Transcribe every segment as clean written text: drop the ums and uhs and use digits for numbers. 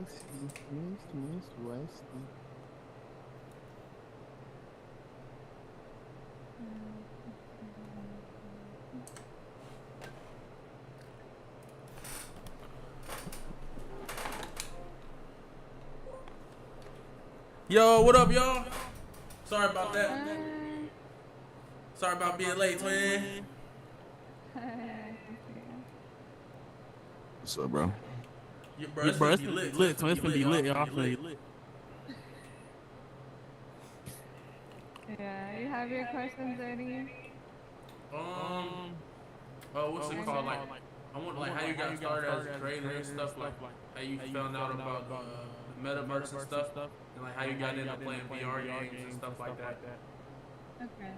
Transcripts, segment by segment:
Miss Westy. Yo, what up, y'all? Sorry about that. Sorry about being late, twin. What's up, bro? Yeah, bro, it's gonna be lit, twin. It's gonna be lit, y'all. It's gonna be lit. Yeah, you have your questions ready? What's it called? Like, I want like how you got started as a creator and stuff. Like, how you found out about the Metaverse and stuff, and like how you got into playing VR games and stuff like that. Okay.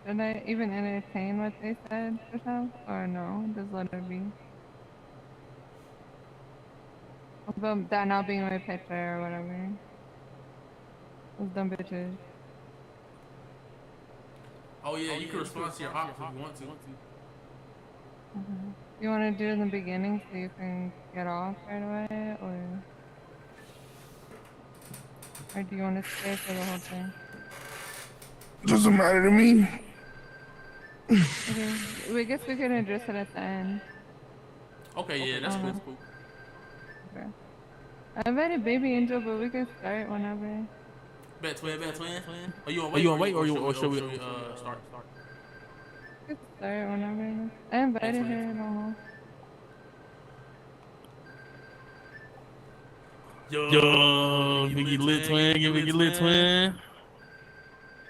Did I even entertain what they said just now? Or no? Just let it be? About that not being my picture or whatever. Those dumb bitches. Oh yeah, you can respond to your op if you want to. You want to do it in the beginning so you can get off right away, or do you want to stay for the whole thing? Doesn't matter to me. Okay, I guess we can address it at the end. Okay, yeah, that's cool. Okay. I invited Baby Angel, but we can start whenever. Bet twin. Are you on wait or should we start? We can start whenever. I invited her. I don't know. Yo, give me lit twin.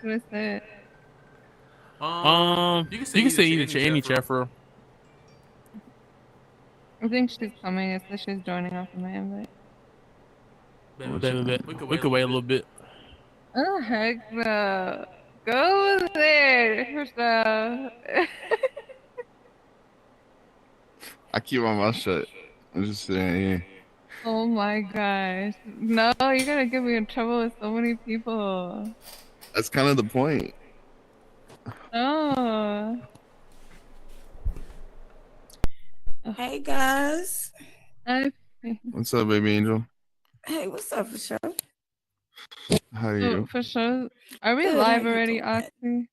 What is it? You can say any chat for real. I think she's coming. It's that she's joining off of my invite. We could wait a little bit. Oh heck no! Go there for stuff. I keep my mouth shut. I'm just sitting here. Oh my gosh! No, you're gonna get me in trouble with so many people. That's kind of the point. Oh. Hey guys. Hi. What's up, baby angel? Hey, what's up, for sure? How are you? For sure. Are we Good, live how you already, doing?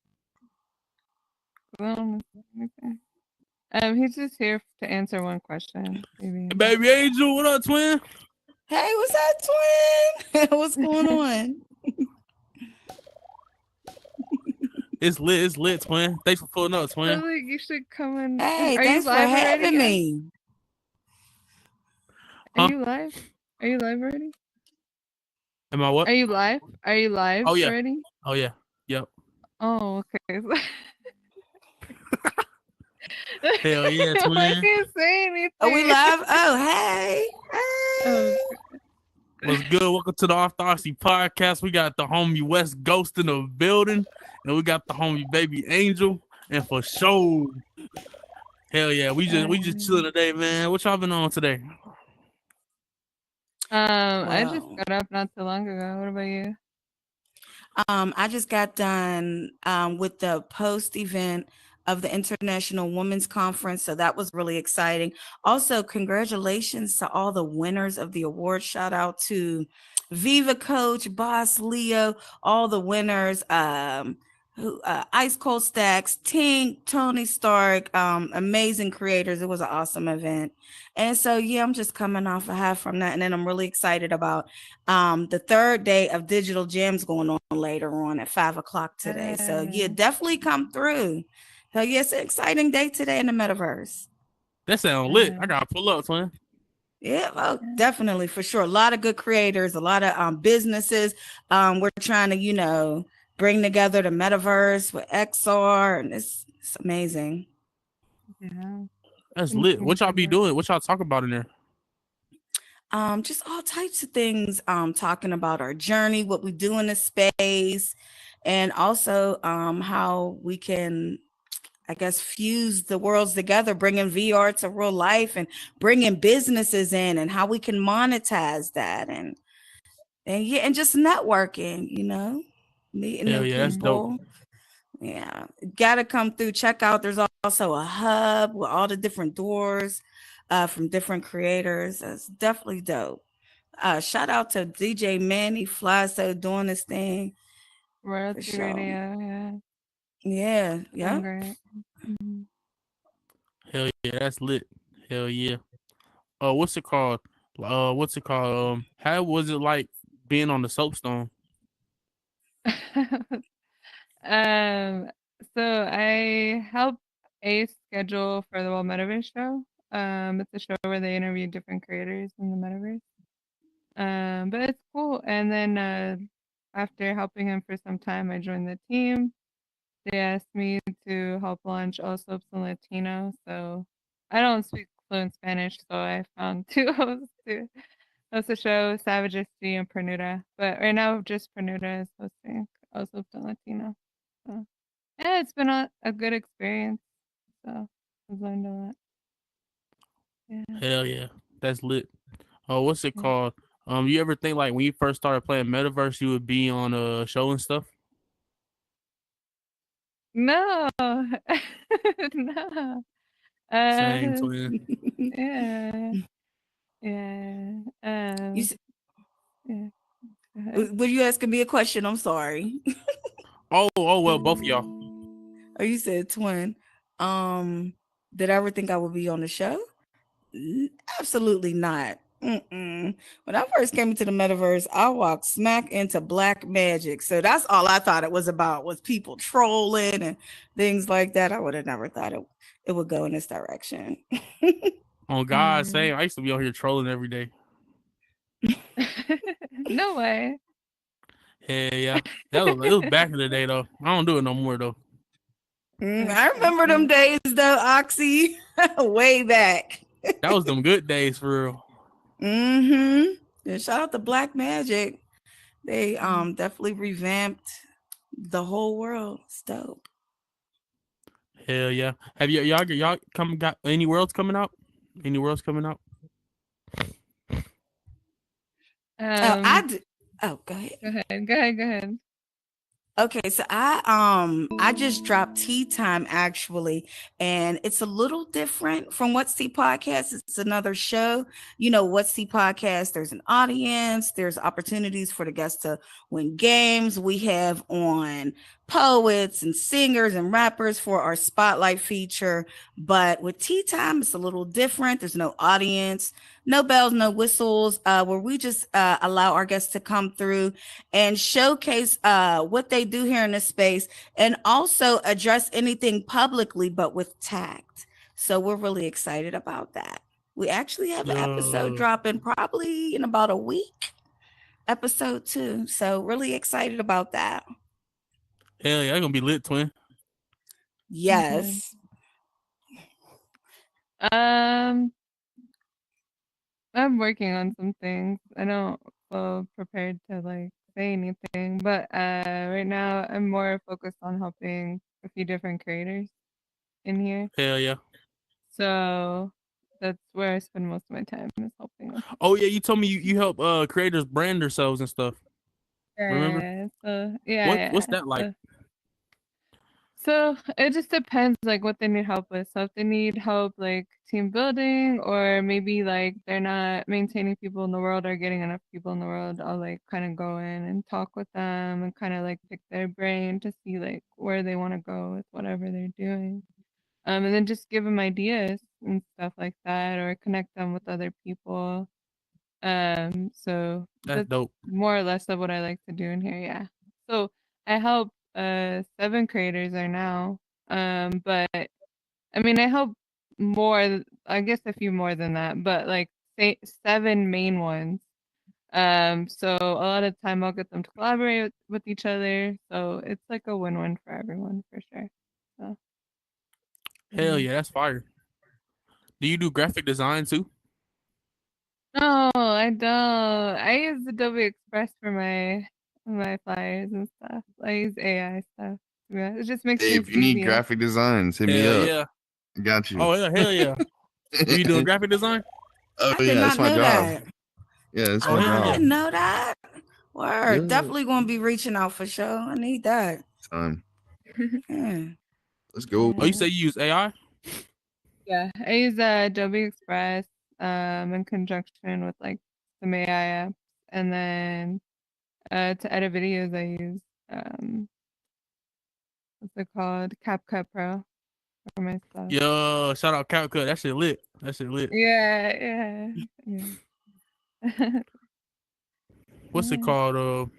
Oxy? He's just here to answer one question. Baby Angel, what up, twin? Hey, what's up, twin? What's going on? It's lit, twin. Thanks for pulling up, twin. Like you should come in. Hey, are thanks you live for having already? me. Are you live? Are you live already? Am I what? Are you live? Are you live already? Oh yeah. Yep. Oh, okay. Hell yeah, twin. I can't say anything. Are we live? Oh, hey. Oh, what's good? Welcome to the Orthodoxy Podcast. We got the homie Westghost in the building, and we got the homie Baby Angel, and for sure. Hell yeah, we just chilling today, man. What y'all been on today? I just got up not too long ago. What about you? I just got done with the post event of the International Women's Conference, so that was really exciting. Also, congratulations to all the winners of the award. Shout out to Viva Coach, Boss Leo, all the winners. Ice Cold Stacks, Tink, Tony Stark, amazing creators. It was an awesome event. And so, yeah, I'm just coming off a half from that. And then I'm really excited about the third day of Digital Gems going on later on at 5:00 today. So, yeah, definitely come through. So, yeah, it's an exciting day today in the Metaverse. That sounds lit. I got to pull up, twin. Yeah, well, definitely, for sure. A lot of good creators, a lot of businesses. We're trying to, bring together the Metaverse with XR, and it's amazing. Yeah. That's lit. What y'all be doing? What y'all talk about in there? Just all types of things. Talking about our journey, what we do in the space, and also how we can, I guess, fuse the worlds together, bringing VR to real life and bringing businesses in, and how we can monetize that, and just networking, meeting new people. That's dope. Yeah, gotta come through. Check out. There's also a hub with all the different doors from different creators. That's definitely dope. Shout out to DJ Manny Flasso doing this thing for Royalty sure. Radio, yeah. Yeah, Doing yeah. great. Mhm. Hell yeah, that's lit. Hell yeah. What's it called? What's it called? How was it like being on the soapstone? um, so I help Ace schedule for the Metaverse show. It's a show where they interview different creators in the metaverse. But it's cool. And then after helping him for some time, I joined the team. They asked me to help launch All Soaps in Latino. So I don't speak fluent Spanish, so I found two hosts to host the show, Savage SD and Pernuda. But right now, just Pernuda is hosting All Soaps in Latino. So yeah, it's been a good experience. So I've learned a lot. Yeah. Hell yeah, that's lit. What's it Yeah. called? You ever think like when you first started playing Metaverse, you would be on a show and stuff? No, no. Same Uh, twin. yeah, yeah. You s- Yeah. Go ahead. were you asking me a question? I'm sorry. Oh well, both of y'all. Or you said twin. Um, did I ever think I would be on the show? Absolutely not. Mm-mm. When I first came into the metaverse, I walked smack into black magic. So that's all I thought it was about was people trolling and things like that. I would have never thought it would go in this direction. On God, Mm. same. I used to be out here trolling every day. No way. Hell yeah, it was back in the day though. I don't do it no more though. That's I remember them crazy. days though, Oxy, way back. That was them good days for real. Mm-hmm. And shout out to Black Magic. They Mm. definitely revamped the whole world. It's dope. Hell yeah. Have y'all got any worlds coming out? Any worlds coming out? Oh, Um, oh, go ahead. go ahead. Go ahead. Go ahead. Okay, so I just dropped Tea Time actually, and it's a little different from What's Tea Podcast. It's another show. You know, What's Tea Podcast, there's an audience, there's opportunities for the guests to win games. We have on poets and singers and rappers for our spotlight feature. But with Tea Time, it's a little different. There's no audience, no bells, no whistles, where we just allow our guests to come through and showcase what they do here in this space and also address anything publicly but with tact. So we're really excited about that. We actually have an episode Yo. dropping probably in about a week, episode 2. So really excited about that. Hell yeah, gonna be lit, twin. Okay. Yes. Um, I'm working on some things. I don't feel prepared to like say anything, but right now I'm more focused on helping a few different creators in here. Hell yeah. So that's where I spend most of my time is helping them. Oh yeah, you told me you help creators brand themselves and stuff. Remember? Yeah. So yeah, What's yeah. that like? So it just depends like what they need help with. So if they need help like team building or maybe like they're not maintaining people in the world or getting enough people in the world, I'll like kind of go in and talk with them and kind of like pick their brain to see like where they want to go with whatever they're doing. And then just give them ideas and stuff like that or connect them with other people. So That's that's dope. more or less of what I like to do in here, yeah. So I help 7 creators right now. But I mean I help more, I guess a few more than that, but like say 7 main ones. So a lot of time I'll get them to collaborate with each other. So it's like a win-win for everyone for sure. So Hell yeah. yeah, that's fire. Do you do graphic design too? No, I don't. I use Adobe Express for my flyers and stuff. I use AI stuff. Yeah, it just makes Hey, things if you need easier. graphic designs, hit me Hell up. yeah. Got you. Oh yeah, hell yeah. You be doing graphic design? Oh I did yeah, not that's my know job. that. Yeah, that's Oh my hell I yeah. job. didn't know that. Word. Yeah. Definitely gonna be reaching out for sure. I need that. Time. Yeah. Let's go. Oh, you say you use AI? Yeah, I use Adobe Express in conjunction with like some AI apps, and then to edit videos I use um what's it called? CapCut Pro for my stuff. Yo, shout out CapCut. That shit lit. That shit lit. Yeah, yeah. What's it Yeah. called?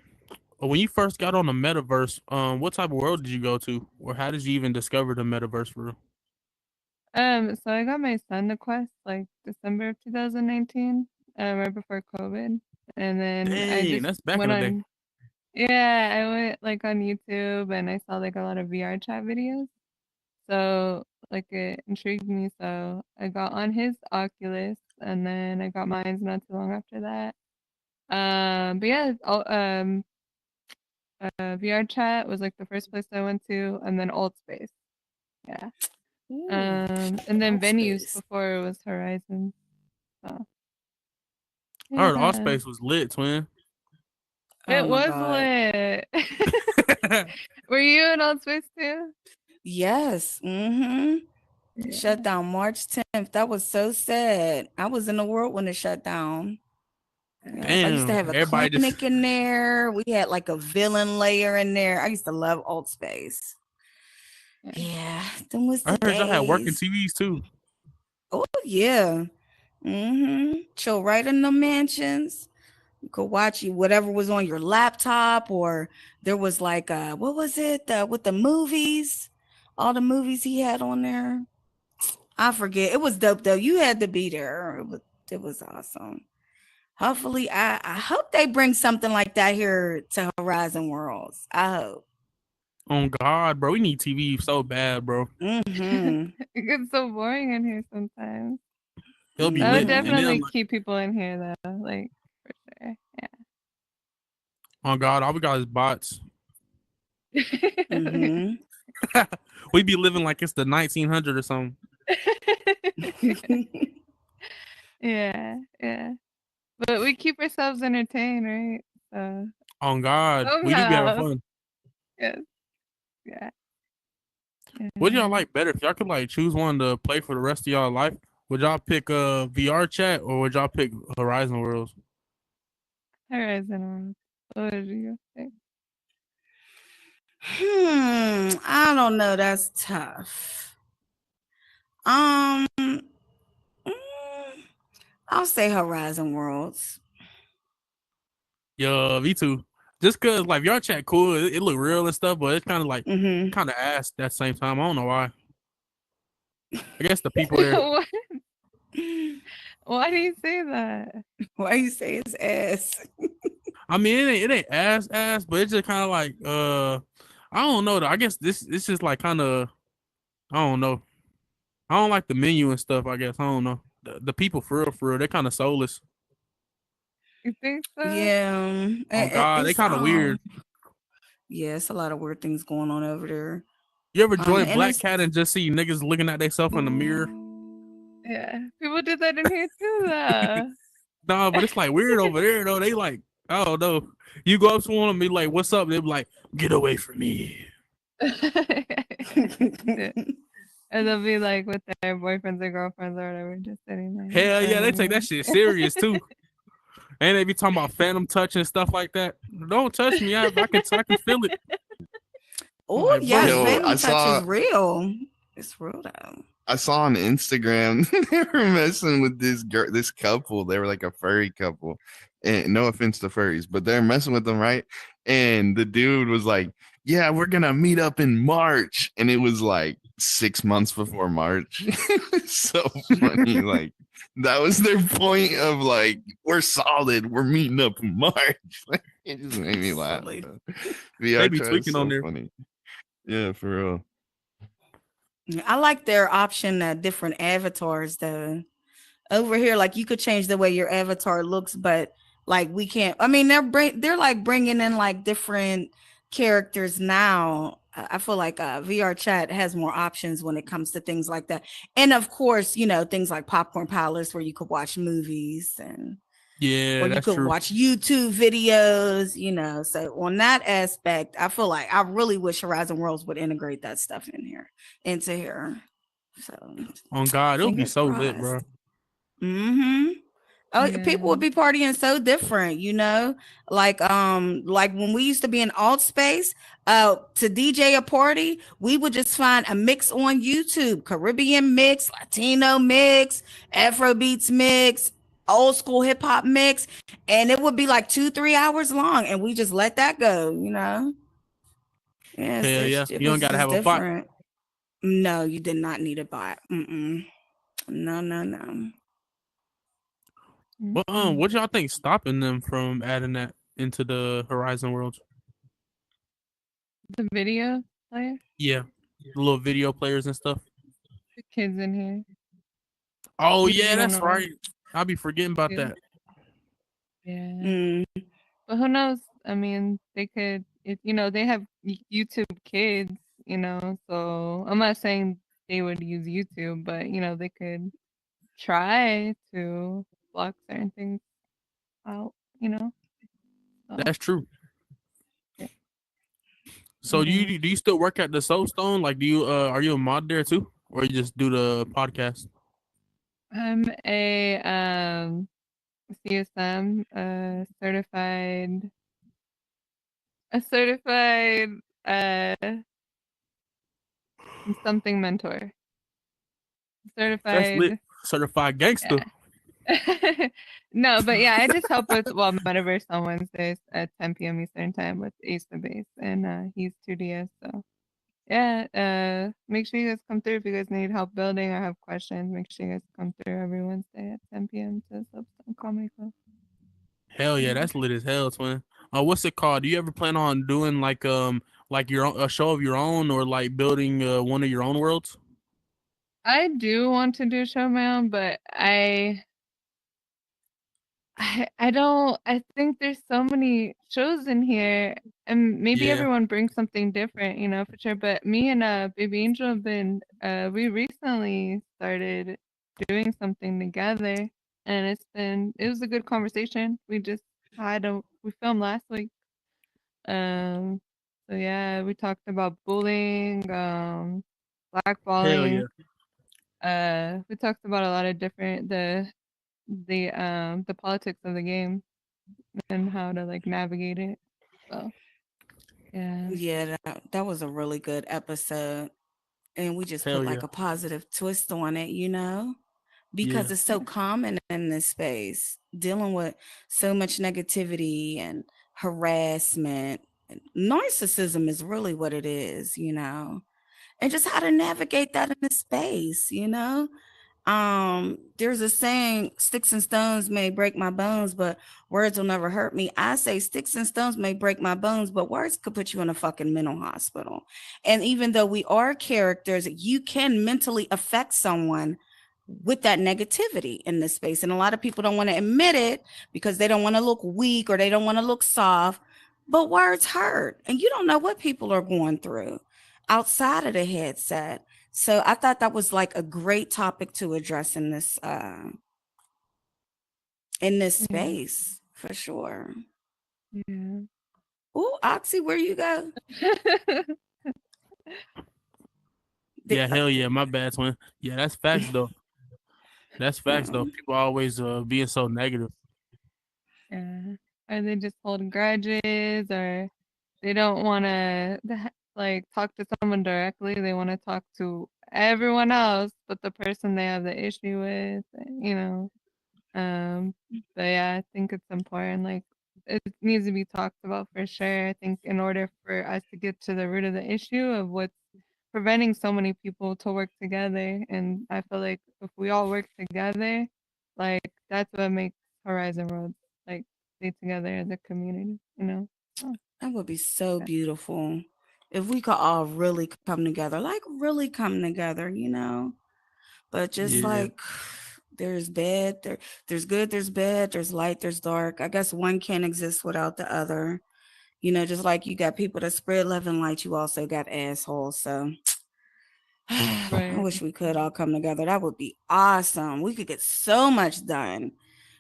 When you first got on the Metaverse, what type of world did you go to, or how did you even discover the Metaverse for real? So I got my son to Quest like December of 2019, right before COVID, and then I Dang, just that's back in went the day. on. Yeah, I went like on YouTube and I saw like a lot of VR chat videos. So like it intrigued me. So I got on his Oculus and then I got mine not too long after that. But yeah, VR chat was like the first place I went to, and then Old Space. Yeah. Ooh, And then alt venues space. before it was Horizon. So I heard All yeah, Space was lit, twin. Oh it my was God. lit. Were you in Old Space too? Yes. Mm-hmm. Shut Yeah. down March 10th. That was so sad. I was in the world when it shut down. Yep. I used to Damn, have a everybody just. clinic in there. We had like a villain layer in there. I used to love alt space. Yeah. Yeah, them was I the heard y'all had working days. TVs too. Oh yeah. Mm-hmm. Chill right in the mansions. You could watch you whatever was on your laptop, or there was like what was it? With the movies, all the movies he had on there. I forget. It was dope though. You had to be there. It was awesome. Hopefully, I hope they bring something like that here to Horizon Worlds. I hope. On God, bro, we need TV so bad, bro. Mm-hmm. It gets so boring in here sometimes. It'll be That would lit, and Mm-hmm. then definitely like, keep people in here though, like for sure. on God, all we got is bots. Yeah. Mm-hmm. We be living like it's the 1900 or something. Yeah, yeah. But we keep ourselves entertained, right? So On God, we do be having somehow, fun. yes, yeah, Would y'all yeah. like better if y'all could like choose one to play for the rest of y'all life? Would y'all pick VR chat or would y'all pick Horizon Worlds? Horizon World. What did you say? I don't know. That's tough. Mm, I'll say Horizon Worlds. Yeah, me too. Just cause like VR chat cool, it look real and stuff, but it's Mm-hmm. kind of ass at the same time. I don't know why. I guess the people there. What? Why do you say that? Why you say it's ass? I mean, it ain't ass, but it's just kind of like I don't know though. I guess this is like kind of I don't know. I don't like the menu and stuff. I guess I don't know. The people for real, they're kind of soulless. You think so? Yeah, On God, they it's kind of weird. yeah, it's a lot of weird things going on over there. You ever join And Black it's Cat and just see niggas looking at themselves in the mirror? Yeah. People did that in here too, though. Nah, but it's like weird over there though. They like, I don't know. You go up to one and be like, "What's up?" They be like, "Get away from me." Yeah. And they'll be like with their boyfriends or girlfriends or whatever, just sitting there. Hell yeah, they take that Silently. shit serious too. And they be talking about phantom touch and stuff like that. Don't touch me. I can feel it. I'm Oh like, yes, bro, Yo, Phantom Touch is real. It's real though. I saw on Instagram they were messing with this couple. They were like a furry couple. And no offense to furries, but they're messing with them, right? And the dude was like, "Yeah, we're gonna meet up in March," and it was like 6 months before March. It was so funny. Like that was their point of like, "We're solid. We're meeting up in March." Like, it just made me laugh. Silly. they VR be chat is tweaking on so there. funny. Yeah, for real. I like their option different avatars though. Over here, like you could change the way your avatar looks, but like we can't. I mean, they're like bringing in like different characters now. I feel like VR chat has more options when it comes to things like that, and of course, things like Popcorn Palace where you could watch movies and Yeah, or you that's could true. watch YouTube videos, you know. So on that aspect, I feel like I really wish Horizon Worlds would integrate that stuff into here. So On God, it'll be fingers so lit, bro. crossed. Mm-hmm. Oh, people would Yeah. be partying so different, you know, like when we used to be in alt space, to DJ a party, we would just find a mix on YouTube, Caribbean mix, Latino mix, Afro beats mix, old school hip hop mix, and it would be like 2, 3 hours long, and we just let that go, you know. Yes, Hell yeah. it You don't was gotta just have a bot. different. No, you did not need a bot. Mm-mm. No, no, no. What y'all think stopping them from adding that into the Horizon worlds? The video player, Yeah. The little video players and stuff. the kids in here. Oh We yeah, just don't that's know. right. I'll be forgetting about Yeah. that. Yeah. Mm. But who knows? I mean, they could, if you know, they have YouTube Kids, you know. So I'm not saying they would use YouTube, but you know, they could try to block certain things out, you know. So That's true. yeah. So do you still work at the Soulstone? Like do you are you a mod there too? Or you just do the podcast? I'm CSM, a certified uh something mentor. That's lit. Certified. Certified gangster. Yeah. No, but yeah, I just help with Metaverse on Wednesdays at 10 p.m. Eastern time with Ace the Base, and he's 2DS. So yeah, make sure you guys come through if you guys need help building or have questions. Make sure you guys come through every Wednesday at 10 p.m. to Substone Comedy Club. Hell yeah, that's lit as hell, twin. What's it called? Do you ever plan on doing like your own, a show of your own or like building one of your own worlds? I do want to do a show of my own, but I don't. I think there's so many shows in here, and maybe Yeah. everyone brings something different, you know, for sure. But me and Baby Angel have been we recently started doing something together, and it was a good conversation. We filmed last week. Um, so yeah, we talked about bullying, Hell yeah. blackballing. We talked about a lot of different the politics of the game and how to like navigate it. So yeah. Yeah, that was a really good episode. And we just put Hell yeah. like a positive twist on it, you know, because Yeah. it's so common in this space, dealing with so much negativity and harassment. Narcissism is really what it is, you know, and just how to navigate that in this space, you know. There's a saying, sticks and stones may break my bones, but words will never hurt me. I say sticks and stones may break my bones, but words could put you in a fucking mental hospital. And even though we are characters, you can mentally affect someone with that negativity in this space. And a lot of people don't want to admit it because they don't want to look weak or they don't want to look soft. But words hurt, and you don't know what people are going through outside of the headset. So I thought that was like a great topic to address in this Yeah. space for sure. Yeah. Oh, Oxy, where you go? Yeah, Uh, hell yeah, my bad, twin. Yeah, that's facts though. That's facts though. um, People always being so negative. Yeah. Or they just hold grudges, or they don't want to like talk to someone directly. They want to talk to everyone else, but the person they have the issue with, you know. But yeah, I think it's important. Like it needs to be talked about for sure. I think in order for us to get to the root of the issue of what's preventing so many people to work together, and I feel like if we all work together, like that's what makes Horizon Roads like stay together as a community. You know. So, that would be so yeah. beautiful if we could all really come together, like really come together, you know. But just Yeah. like there's bad, there's good, there's bad, there's light, there's dark. I guess one can't exist without the other. You know, just like you got people that spread love and light, you also got assholes. So I Right. wish we could all come together. That would be awesome. We could get so much done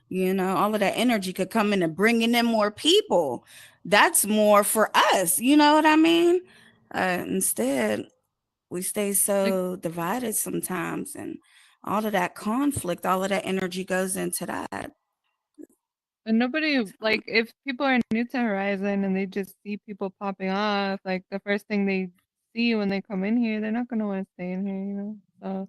You know, all of that energy could come in and bringing in more people. That's more for us. You know what I mean? Instead, we stay Like, so divided sometimes, and all of that conflict, all of that energy goes into that. and nobody, like, if people are new to Horizon and they just see people popping off, like the first thing they see when they come in here, they're not gonna want to stay in here, you know. So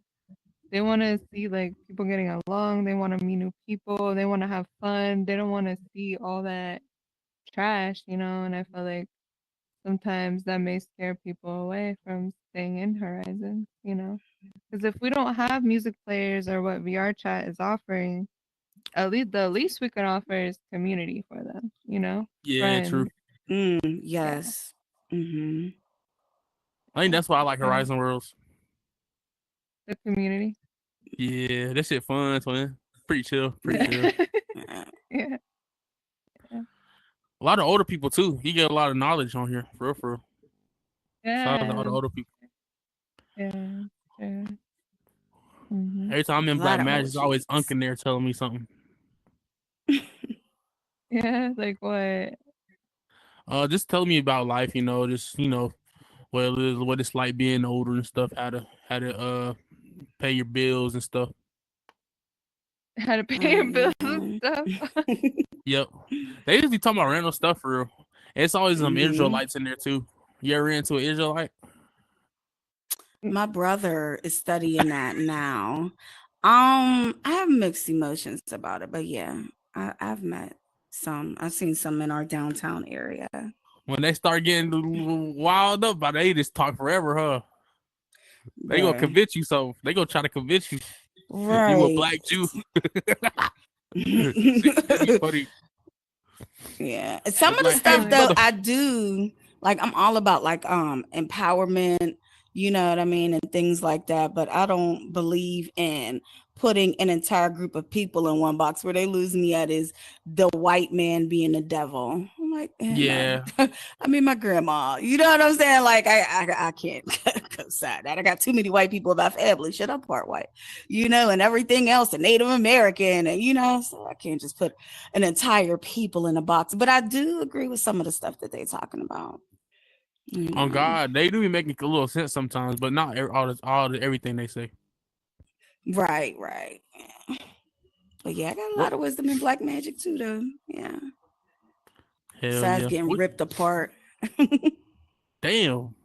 they want to see like people getting along. They want to meet new people. They want to have fun. They don't want to see all that trash, you know. And I feel like sometimes that may scare people away from staying in Horizon, you know. Because if we don't have music players or what VR chat is offering, at least the least we can offer is community for them, you know, Yeah, true. friends. Yeah, Yes. Hmm. I think that's why I like yeah, Horizon Worlds. the community. Yeah, that shit fun, man. Pretty chill, pretty Yeah, chill. yeah, yeah, A lot of older people too. You get a lot of knowledge on here, for real, for real. Shout out to all the yeah, older people. yeah. Sure. Hmm. Every time I'm A in lot Black of Magic, there's always Unc OGs. in there telling me something. Yeah, like what? Just telling me about life, just what it's like being older and stuff, how to pay your bills and stuff. How to pay your bills and Mhm. stuff. Yep. They just be talking about random stuff for real. It's always some Mhm. Israelites in there too. You ever into an Israelite? My brother is studying that now. I have mixed emotions about it, but yeah, I've met some. I've seen some in our downtown area. When they start getting wild up, but they just talk forever, huh? They gonna Bruh. convince you so. They gonna try to convince you you a Right. black Jew. That'd be funny. Yeah. They Some be of the like, hey stuff Uh, though brother. I do like I'm all about like empowerment, you know what I mean, and things like that, but I don't believe in putting an entire group of people in one box. Where they lose me at is the white man being the devil. I'm like, no. Yeah. I mean my grandma. You know what I'm saying? Like I can't co-sign that. I got too many white people in my family. Shit, I'm part white. You know, and everything else, and Native American, and you know, so I can't just put an entire people in a box. But I do agree with some of the stuff that they're talking about. You On know, God, they do be making a little sense sometimes, but not everything they say. right, right. Yeah. But yeah, I got a What? lot of wisdom in black magic too, though. Yeah. Hell Besides yeah. getting What? ripped apart. Damn.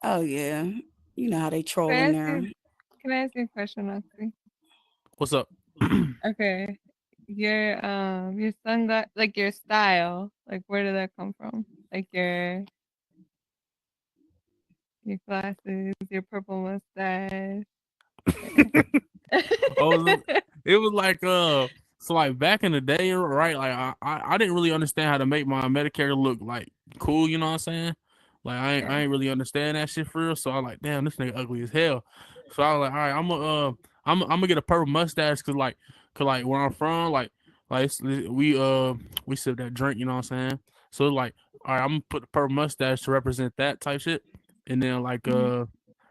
Oh yeah. You know how they can troll I in ask there. you? Can I ask you a question, Oxy? What's up? Okay, your sunglass, like your style, like where did that come from? Like your glasses, your purple mustache. Oh, it was like so like back in the day, right? Like I didn't really understand how to make my Medicare look like cool. You know what I'm saying? Like Yeah. I ain't really understand that shit for real. So I like, damn, this nigga ugly as hell. So I was like, all right, I'm gonna get a purple mustache cause like where I'm from, we sip that drink. You know what I'm saying? So like, all right, I'm gonna put the purple mustache to represent that type shit, and then Mhm.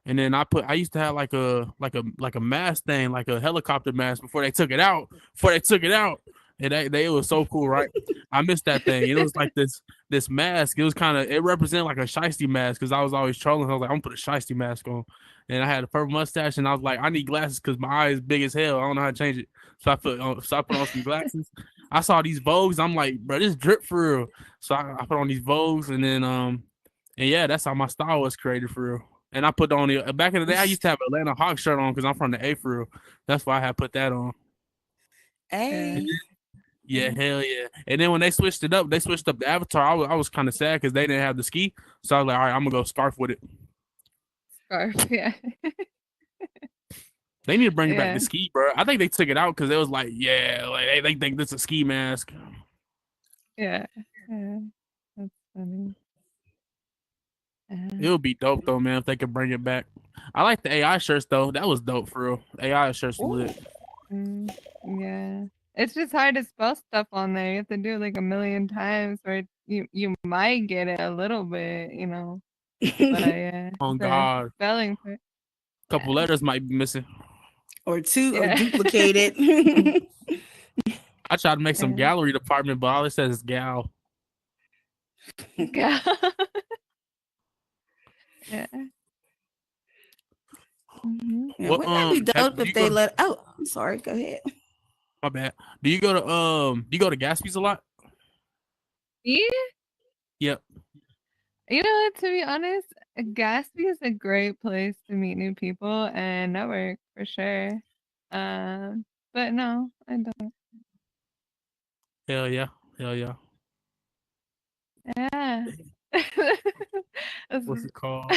and then I used to have like a mask thing, like a helicopter mask before they took it out. Before they took it out. And they it was so cool, right? I missed that thing. It was like this mask. It was kind of it represented like a shiesty mask because I was always trolling. I was like, I'm gonna put a shiesty mask on. And I had a purple mustache, and I was like, I need glasses because my eye is big as hell. I don't know how to change it. So I put on some glasses. I saw these Vogues. I'm like, bro, this drip for real. So I put on these Vogues, and then and yeah, that's how my style was created for real. And I put on the back in the day. I used to have an Atlanta Hawks shirt on because I'm from the A for real. That's why I had put that on. Yeah. And Hey. yeah, hell yeah. And then when they switched up the avatar. I was kind of sad because they didn't have the ski. So I was like, all right, I'm gonna go scarf with it. Scarf. Yeah. They need to bring back the Yeah. ski, bro. I think they took it out because it was like, yeah, like they think this is a ski mask. Yeah. Yeah. That's funny. It would be dope though, man, if they could bring it back. I like the AI shirts though. That was dope for real. AI shirts Ooh. lit. Yeah. It's just hard to spell stuff on there. You have to do it like a million times, or you might get it a little bit, you know. But yeah, On the God, spelling part. couple Yeah. letters might be missing. or two or Yeah. duplicated. I tried to make some Yeah. gallery department, but all it says is gal. Yeah. Yeah. Mhm. Yeah, What wouldn't that be dope do if you they go? let? Oh, I'm sorry. Go ahead. My bad. Do you go to Gatsby's a lot? Yeah. Yep. You know what? To be honest, Gatsby is a great place to meet new people and network for sure. But no, I don't. Hell yeah. Hell yeah. Yeah. This What's is- it called?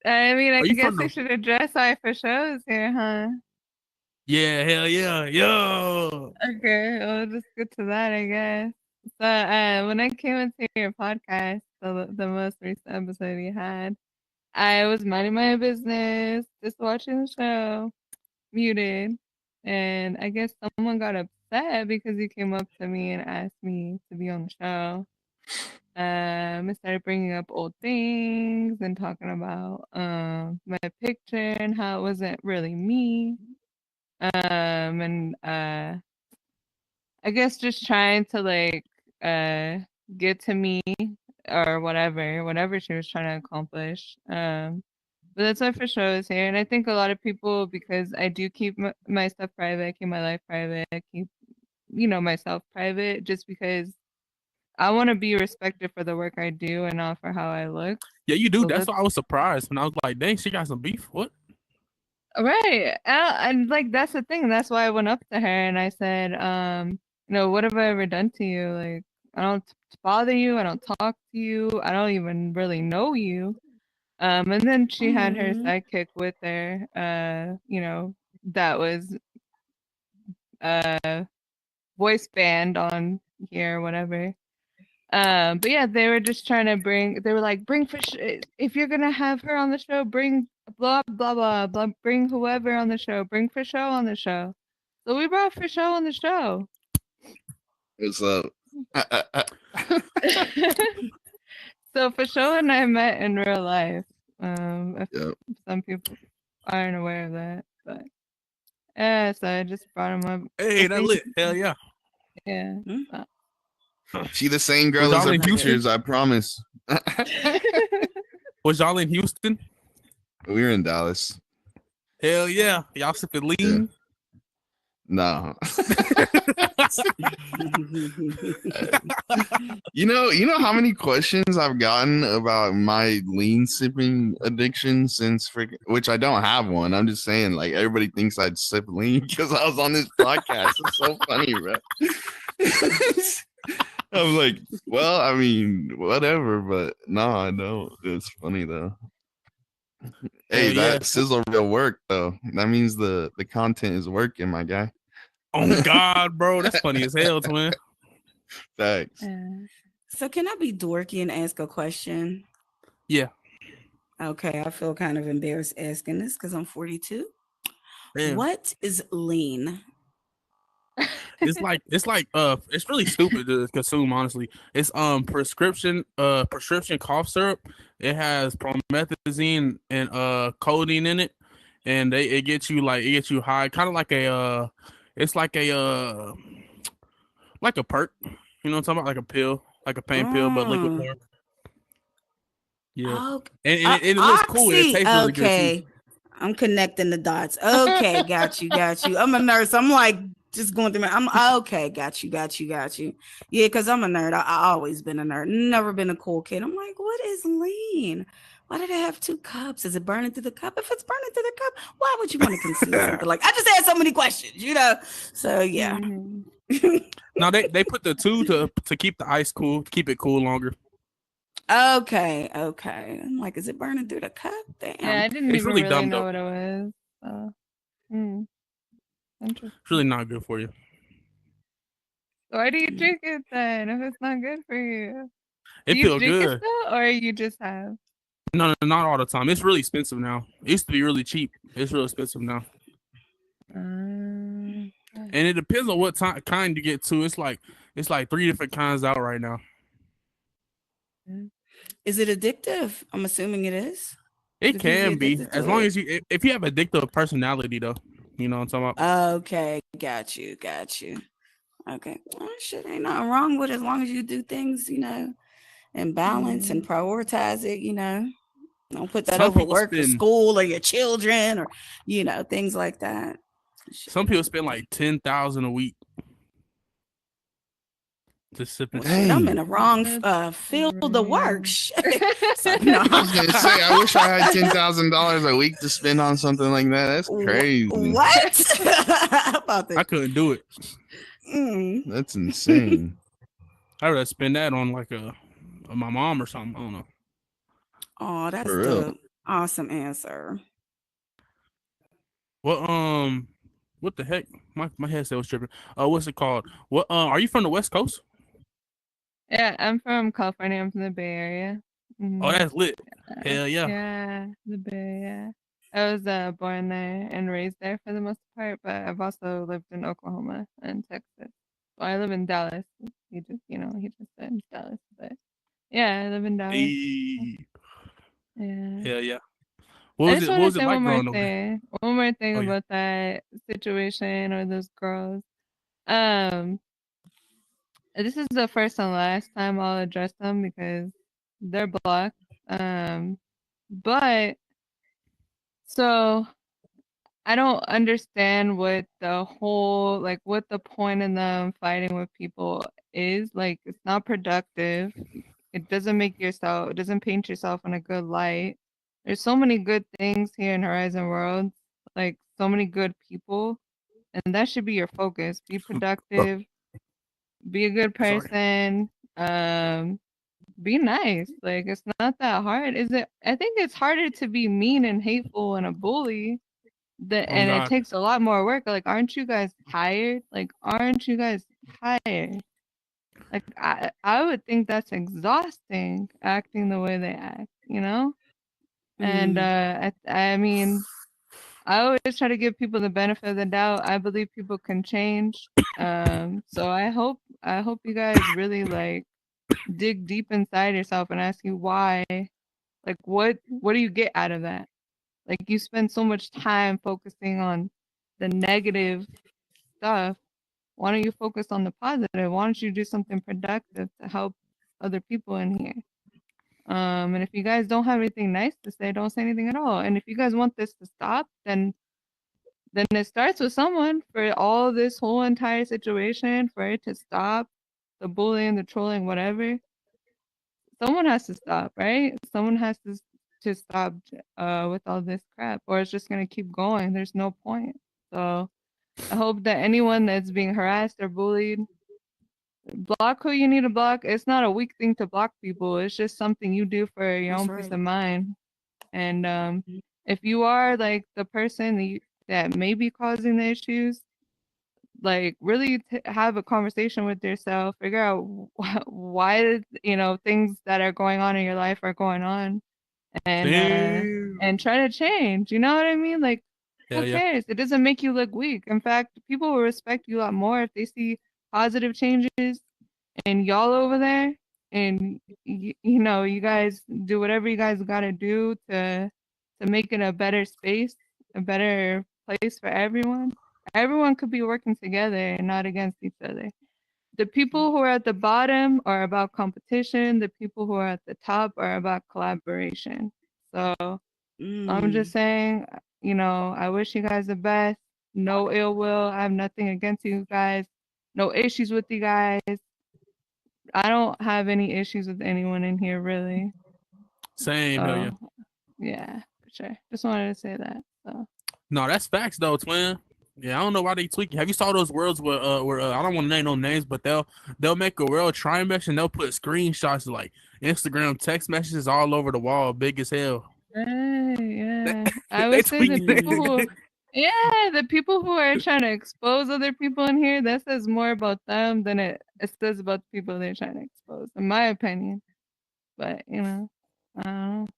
I mean, I Are you guess from we the? should address our for shows here, huh? Yeah. Hell yeah. Yo. Okay, we'll just get to that, I guess. So, when I came into your podcast, the most recent episode you had, I was minding my business, just watching the show, muted, and I guess someone got upset because he came up to me and asked me to be on the show. I started bringing up old things and talking about my picture and how it wasn't really me. And I guess just trying to like get to me or whatever she was trying to accomplish. But that's what for show is here, and I think a lot of people, because I do keep my stuff private, I keep my life private, I keep myself private, just because I want to be respected for the work I do and not for how I look. Yeah, you do. So That's that's why I was surprised when I was like, "Dang, she got some beef." What? right. And like that's the thing. That's why I went up to her and I said, what have I ever done to you? Like, I don't bother you. I don't talk to you. I don't even really know you. And then she had her Mm. sidekick with her, that was voice band on here, whatever. But yeah, they were just trying to they were like, bring fish, if you're gonna have her on the show, bring blah, blah, blah, blah, bring whoever on the show, bring Fisho on the show. So we brought Fisho on the show. What's up? So Fisho and I met in real life. If Yep. some people aren't aware of that, but yeah, so I just brought him up. Hey, I that think, lit. Hell yeah. yeah. Hmm? She the same Was girl as y'all her in Houston? pictures, I promise. Was y'all in Houston? We were in Dallas. Hell yeah. Y'all sipping Yeah. lean? No. You know how many questions I've gotten about my lean sipping addiction since which I don't have one. I'm just saying, like, everybody thinks I'd sip lean because I was on this podcast. It's so funny, bro. I'm like, well, I mean, whatever, but no, I don't. It's funny though. Hey, Hell yeah. that sizzle real work though. That means the content is working, my guy. Oh God, bro. That's funny as hell, twin. Thanks. So can I be dorky and ask a question? Yeah. Okay, I feel kind of embarrassed asking this because I'm 42. Damn. What is lean? It's it's really stupid to consume, honestly. It's prescription cough syrup. It has promethazine and codeine in it, and it gets you high, kind of like it's like a perk. You know what I'm talking about? Like a pill, like a pain pill, but liquid Mm. form. Yeah. Okay. And it looks cool. And it Oxy. tastes really good too. Okay. I'm connecting the dots. Okay, got you. I'm a nurse. I'm like just going through I'm okay, got you. Yeah, because I'm a nerd. I always been a nerd. Never been a cool kid. I'm like, what is lean? Why did it have 2 cups? Is it burning through the cup? If it's burning through the cup, why would you want to consume something like? I just had so many questions, So yeah. No, they put the 2 to keep the ice cool, to keep it cool longer. Okay. I'm like, is it burning through the cup? Damn. Yeah, I didn't It's even really really dumb, know though. what it was. So, interesting. It's really not good for you. Why do you drink it then if it's not good for you? It Do you feels drink good. it still, or you just have? No, not all the time. It's really expensive now. It used to be really cheap. It's real expensive now. And it depends on what kind you get to. It's like 3 different kinds out right now. Is it addictive? I'm assuming it is. It can be, addicted to as long it? as if you have addictive personality, though. You know what I'm talking about? Okay, got you. Okay. Oh, shit, ain't nothing wrong with it as long as you do things, in balance and prioritize it, Don't put that Some over people work or spend school or your children or, things like that. Shit. some people spend like 10,000 a week just sipping. Well, shit, I'm in Dang. the wrong That's field of work. crazy. Shit. So, no. I was gonna say, I wish I had $10,000 a week to spend on something like that. That's crazy. What? About I that? couldn't do it. That's insane. I'd rather spend that on like my mom or something. I don't know. Oh, that's For real. the awesome answer. What what the heck? My headset was tripping. What's it called? What are you from the West Coast? Yeah, I'm from California. I'm from the Bay Area. Oh, that's lit. Uh, Hell yeah. yeah, the Bay. Yeah, I was born there and raised there for the most part, but I've also lived in Oklahoma and Texas. Well, I live in Dallas. He just said Dallas, but yeah, I live in Dallas. Hey. Yeah. Hell yeah. I What just was want to it say like growing up there? one more thing Oh yeah. about that situation or those girls. Um, this is the first and last time I'll address them because they're blocked. But so I don't understand what the whole what the point in them fighting with people is. Like it's not productive. It doesn't it doesn't paint yourself in a good light. There's so many good things here in Horizon Worlds, like so many good people, and that should be your focus. Be productive, be a good Sorry. person, be nice. Like it's not that hard, is it? I think it's harder to be mean and hateful and a bully Oh and it God. takes a lot more work. Like, aren't you guys tired? Like, aren't you guys tired? Like, I would think that's exhausting acting the way they act, you know? And I mean, I always try to give people the benefit of the doubt. I believe people can change. So I hope you guys really dig deep inside yourself and ask you why. Like, what do you get out of that? Like, you spend so much time focusing on the negative stuff. Why don't you focus on the positive? Why don't you do something productive to help other people in here? And if you guys don't have anything nice to say, don't say anything at all. And if you guys want this to stop, then it starts with someone for all this whole entire situation for it to stop, the bullying, the trolling, whatever. Someone has to stop, right? Someone has to stop with all this crap, or it's just gonna keep going. There's no point. So I hope that anyone that's being harassed or bullied, block who you need to block. It's not a weak thing to block people. It's just something you do for your That's own peace right. of mind. And if you are like the person that may be causing the issues, like really have a conversation with yourself, figure out why things that are going on in your life are going on, Damn. and try to change. You know what I mean? Like, who Hell yeah. cares? It doesn't make you look weak. In fact, people will respect you a lot more if they see positive changes and y'all over there, and you guys do whatever you guys got to do to make it a better space, a better place for everyone. Everyone could be working together and not against each other. The people who are at the bottom are about competition. The people who are at the top are about collaboration. So I'm just saying, I wish you guys the best. No ill will. I have nothing against you guys. No issues with you guys. I don't have any issues with anyone in here, really. Same. Hell yeah. So, yeah, for sure. Just wanted to say that. So. No, that's facts though, twin. Yeah, I don't know why they tweaking. Have you saw those worlds where I don't want to name no names, but they'll make a world try mesh and they'll put screenshots of like Instagram text messages all over the wall, big as hell. Yeah. I They would say tweaking that. the people who are trying to expose other people in here, that says more about them than it says about the people they're trying to expose, in my opinion. But, I don't know.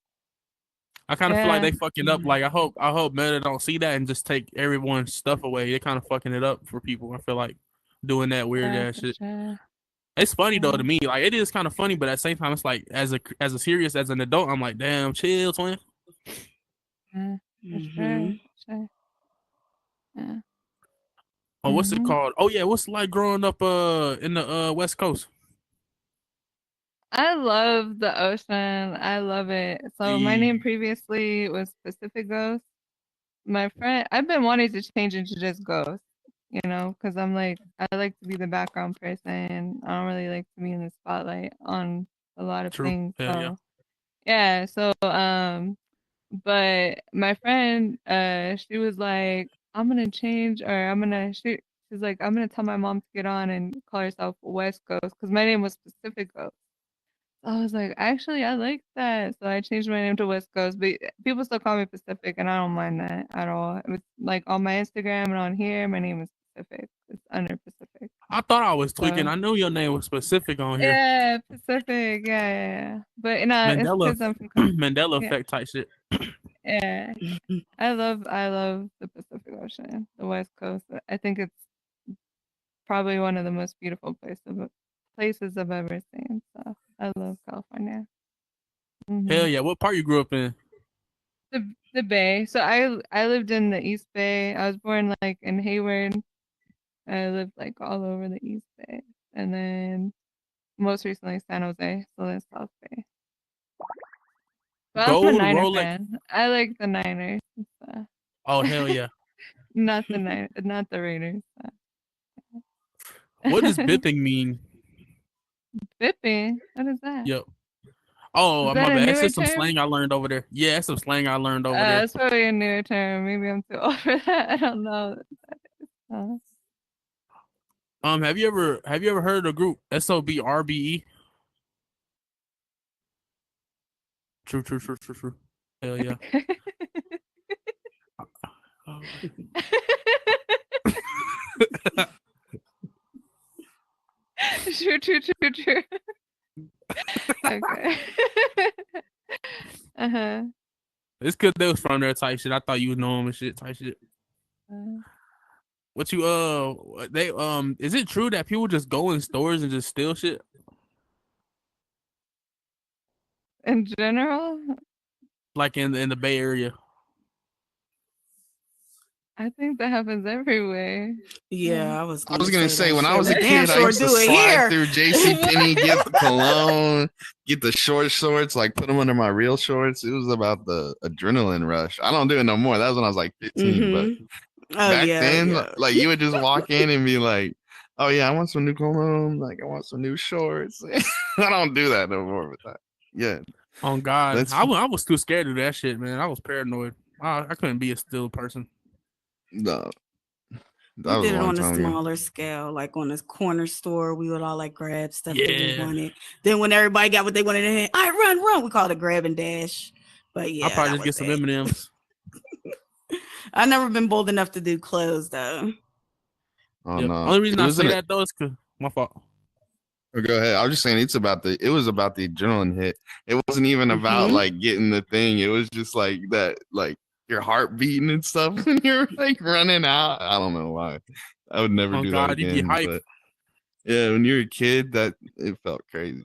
I kind of feel like Yeah. they fucking up. Like I hope Meta don't see that and just take everyone's stuff away. They kind of fucking it up for people. I feel like doing that weird Yeah, ass for shit. sure. It's funny though Yeah. to me. Like it is kind of funny, but at the same time, it's like as a serious as an adult, I'm like, damn, chill, twin. Yeah, for sure. For sure. Yeah. Oh, what's it Mhm. called? Oh yeah, what's it like growing up in the West Coast? I love the ocean. I love it. So my Yeah. name previously was Pacific Ghost. My friend, I've been wanting to change it to just Ghost, because I'm like, I like to be the background person. I don't really like to be in the spotlight on a lot of True. things. Hell yeah. So yeah, but my friend, she was like, I'm gonna change, or she's like, I'm gonna tell my mom to get on and call herself West Ghost, because my name was Pacific Ghost. I was like, actually, I like that. So I changed my name to West Coast, but people still call me Pacific, and I don't mind that at all. It was like on my Instagram and on here, my name is Pacific. It's under Pacific. I thought I was tweaking. So I knew your name was specific on here. yeah, Pacific. Yeah. But no, it's Mandela because I'm from Mandela yeah, effect type shit. yeah. I love the Pacific Ocean, the West Coast. I think it's probably one of the most beautiful places I've ever seen. So I love California. Hell Hmm. yeah. What part you grew up in? The Bay. So I lived in the East Bay. I was born like in Hayward. I lived like all over the East Bay, and then most recently San Jose. So that's South Bay. But I'm a Gold, Niner Rolex. fan. I like the Niners and stuff. Oh hell yeah. Not the Raiders. What does bipping mean? Bipping. What is that? Yep. Is Oh, that my a bad. It's newer just some term? slang I learned over there. Yeah, it's some slang I learned over there. It's probably a newer term. Maybe I'm too old for that. I don't know. Uh, Have you ever heard of the group SOBRBE? True, true, true, true, true. Hell yeah. Oh. True, true, true, true. Okay. Uh-huh. It's good they was from there type shit. I thought you was knowing and shit type shit. Uh, What you they is it true that people just go in stores and just steal shit? in general, Like in the Bay Area? I think that happens everywhere. Yeah, I was I gonna was gonna say say that when I shit. was a We damn kid, I sure used to do it slide here. through JC Penney, get the cologne, get the short shorts, like put them under my real shorts. It was about the adrenaline rush. I don't do it no more. That was when I was like 15, but Mm-hmm. Oh back yeah, then, yeah. like you would just walk in and be like, "Oh yeah, I want some new cologne. Like I want some new shorts." I don't do that no more. But yeah, Oh God, that's I was too scared of that shit, man. I was paranoid. I couldn't be a still person. no, We that was a did it long on a time ago. smaller scale, like on a corner store. We would all like grab stuff that we Yeah, wanted. Then when everybody got what they wanted, in hand, I run. We called it grab and dash. But I'll yeah, probably that just was get some it. M&Ms. I've never been bold enough to do clothes though. Oh Yep. no, Only reason it I was say in a. that though is cause my fault. Oh, go ahead. I was just saying it was about the adrenaline hit. It wasn't even about Mm-hmm. like getting the thing. It was just like that, like your heart beating and stuff when you're like running out. I don't know why. I would never Oh do that God, you get again. hype. But yeah, when you're a kid, that it felt crazy.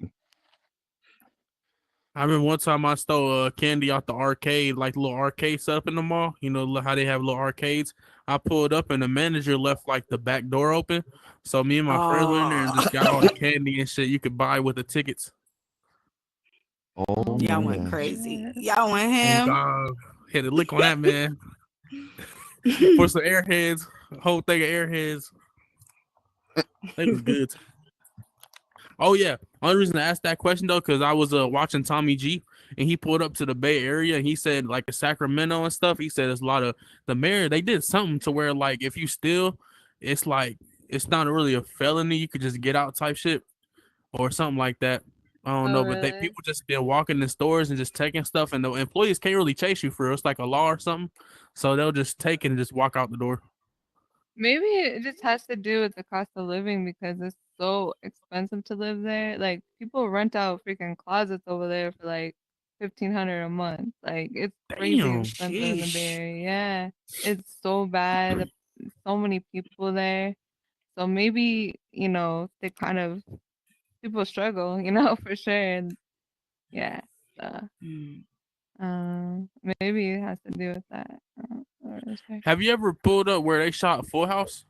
I remember one time I stole candy out the arcade, like little arcade setup in the mall. You know how they have little arcades. I pulled up and the manager left like the back door open. So me and my friends went in there and just got all the Oh, candy and shit you could buy with the tickets. Oh Oh y'all my went my gosh. crazy. god. Y'all went Oh ham. God, had a lick on that man for some airheads. A whole thing of airheads. They was good. Oh yeah. Only reason I asked that question though, because I was watching Tommy G and he pulled up to the Bay Area and he said like in Sacramento and stuff. He said there's a lot of the mayor. They did something to where like if you steal, it's like it's not really a felony. You could just get out type shit or something like that. I don't Oh know, but really? people just been walking in stores and just taking stuff, and the employees can't really chase you for it. It's like a law or something, so they'll just take it and just walk out the door. Maybe it just has to do with the cost of living because it's so expensive to live there. Like people rent out freaking closets over there for like 1,500 a month. Like it's crazy Damn. expensive in the Bay Sheesh. Area. Yeah, it's so bad. So many people there. So maybe, they kind of people struggle, for sure. And yeah. So Mm. maybe it has to do with that. Or sure. Have you ever pulled up where they shot Full House?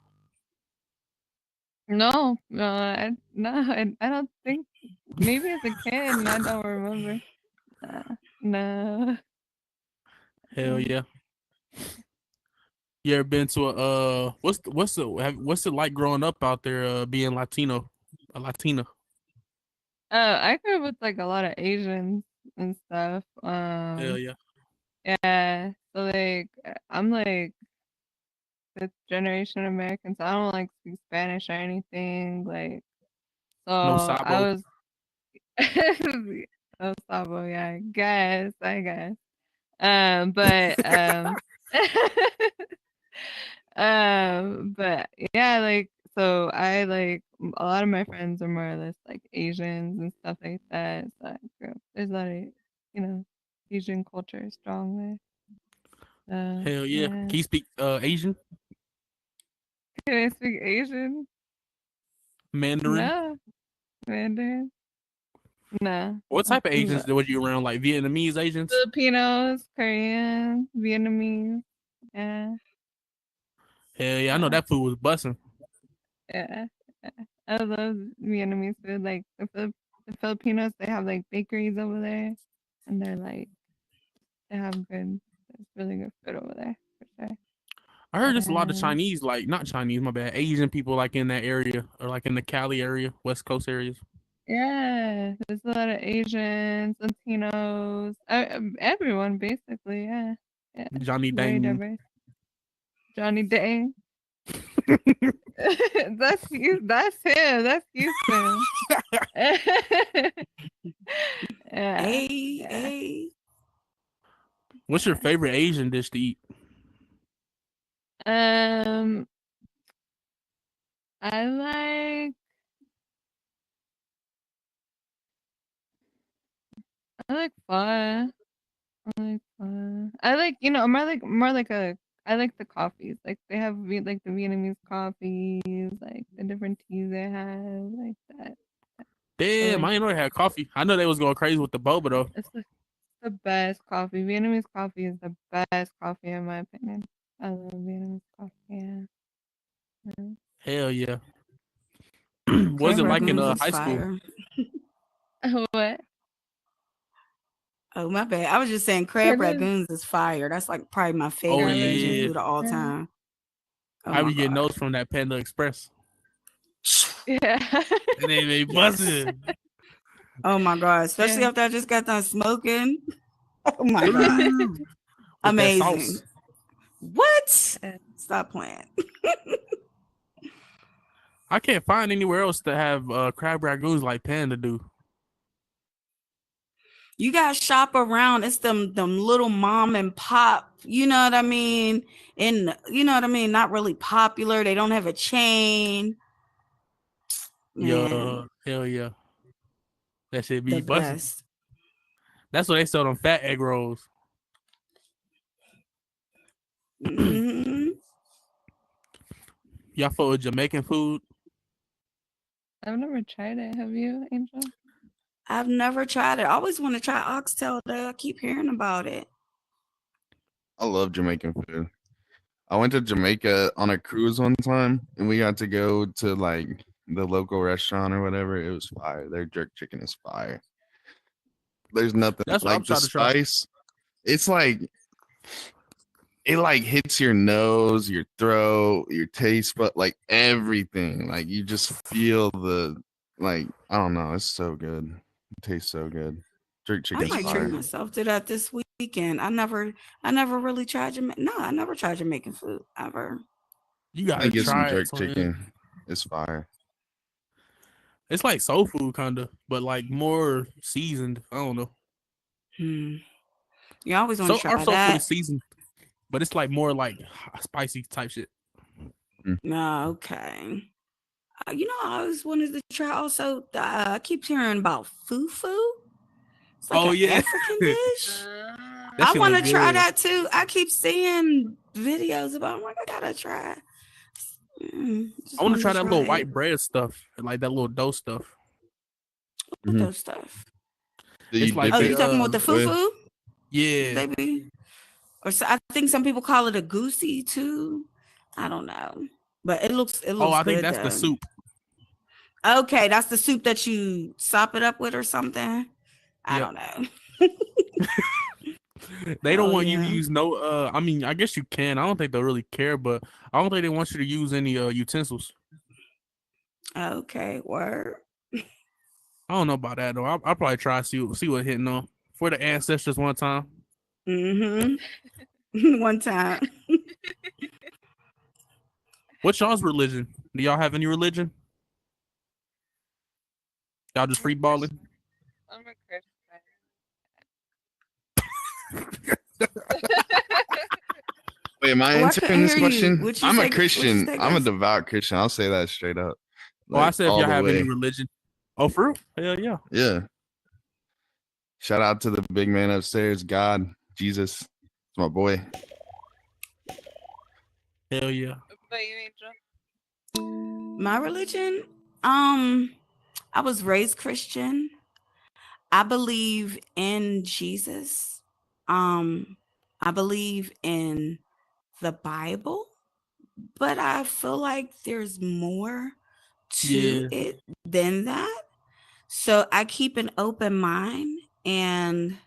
No, I don't think. Maybe as a kid, and I don't remember. No. Hell yeah. You ever been to what's it like growing up out there being a Latina? I grew up with like a lot of Asians and stuff. Hell yeah. Yeah. So like, I'm like fifth generation American, so I don't like speak Spanish or anything. Like, so No I sabo. was. Oh, Sabo, yeah, I guess. But but yeah, like so I like a lot of my friends are more or less like Asians and stuff like that. So I grew up, there's a lot of, Asian culture strong there. So Hell yeah. yeah. Can you speak Asian? Can I speak Asian? Mandarin? No. Mandarin? No. What type of No. Asians were you around? Like Vietnamese Asians? Filipinos, Korean, Vietnamese. Yeah. Hell yeah, I know Yeah. that food was busting. Yeah. I love Vietnamese food. Like the Filipinos, they have like bakeries over there, and they have it's really good food over there for sure. I heard there's a lot of And Chinese, like not Chinese, my bad, Asian people like in that area or like in the Cali area, West Coast areas. yeah, there's a lot of Asians, Latinos, everyone basically. Yeah, yeah, Johnny very Dang. diverse. Johnny Dang, that's you. That's him. That's Houston. Yeah, Hey, yeah. hey. What's your favorite Asian dish to eat? Um, I like I like pho. I like pho. I like I'm more like a I like the coffees. Like they have like the Vietnamese coffees, like the different teas they have, like that. I Damn, like I didn't know they had coffee. I know they was going crazy with the boba though. it's the best coffee. Vietnamese coffee is the best coffee in my opinion. I love Vietnamese coffee. Yeah. Yeah. Hell yeah. What was Crab it like in Ragoons is high school? fire. What? Oh, my bad. I was just saying crab Kind of. ragoons is fire. That's like probably my Oh favorite Asian yeah, food of all Yeah. time. Oh I my be getting God. those from that Panda Express, Yeah. and they Yes. buzzing. Oh my God. Especially Yeah. after I just got done smoking. Oh my God. With that sauce. Amazing. What? Yeah. Stop playing. I can't find anywhere else to have crab ragoons like Panda do. You gotta shop around. It's them little mom and pop, you know what I mean? And you know what I mean? Not really popular. They don't have a chain. Man, Yeah, hell yeah, that should the be busting. best. That's what they sell them fat egg rolls. Hmm. Y'all fuck with Jamaican food? I've never tried it. Have you, Angel? I've never tried it. I always want to try oxtail though. I keep hearing about it. I love Jamaican food. I went to Jamaica on a cruise one time, and we got to go to like the local restaurant or whatever. It was fire. Their jerk chicken is fire. There's nothing That's what I'm like the trying to try. spice. It's like it like hits your nose, your throat, your taste, but like everything. Like you just feel the like I don't know. It's so good. It tastes so good. Jerk I chicken's might treat fire. myself to that this weekend. I never really tried Jamaican. No, I never tried Jamaican food ever. You I gotta get some try it, jerk twin. chicken. It's fire. It's like soul food kinda, but like more seasoned. I don't know. Hmm. You always want to So our try soul food is that. seasoned, but it's like more like spicy type shit. No, okay. I always wanted to try also. I keep hearing about fufu. It's like Oh an yeah, African dish. that I shit want look to try good. that too. I keep seeing videos about. I'm like, I gotta try. I Just want to wanted try to that try little it. white bread stuff, like that little dough stuff. What Mhm. those stuff? Do It's you like Oh, dip you it talking about the with? fufu? yeah. Maybe, or so, I think some people call it a goosey too. I don't know, but it Oh, looks I think good that's the though. soup. Okay, that's the soup that you sop it up with or something. I Yep. don't know. They don't Oh want you to yeah. use no. I mean, I guess you can. I don't think they'll really care, but I don't think they want you to use any utensils. Okay, word. I don't know about that though. I'll probably try to see what hitting on for the ancestors one time. Mm-hmm. One time. What's y'all's religion? Do y'all have any religion? Y'all just I'm a free balling? Christian. I'm a Christian. Wait, am I Oh, I couldn't answering this hear you. question? What you I'm a say? What you Christian. say, I'm a guys? devout Christian. I'll say that straight up. Oh, I Like said if all y'all the have any way. religion. Oh, for real? Hell yeah. Yeah. Shout out to the big man upstairs, God, Jesus. It's my boy. Hell yeah. But you, Angel? My religion? I was raised Christian. I believe in Jesus. I believe in the Bible, but I feel like there's more to Yeah. it than that. So I keep an open mind and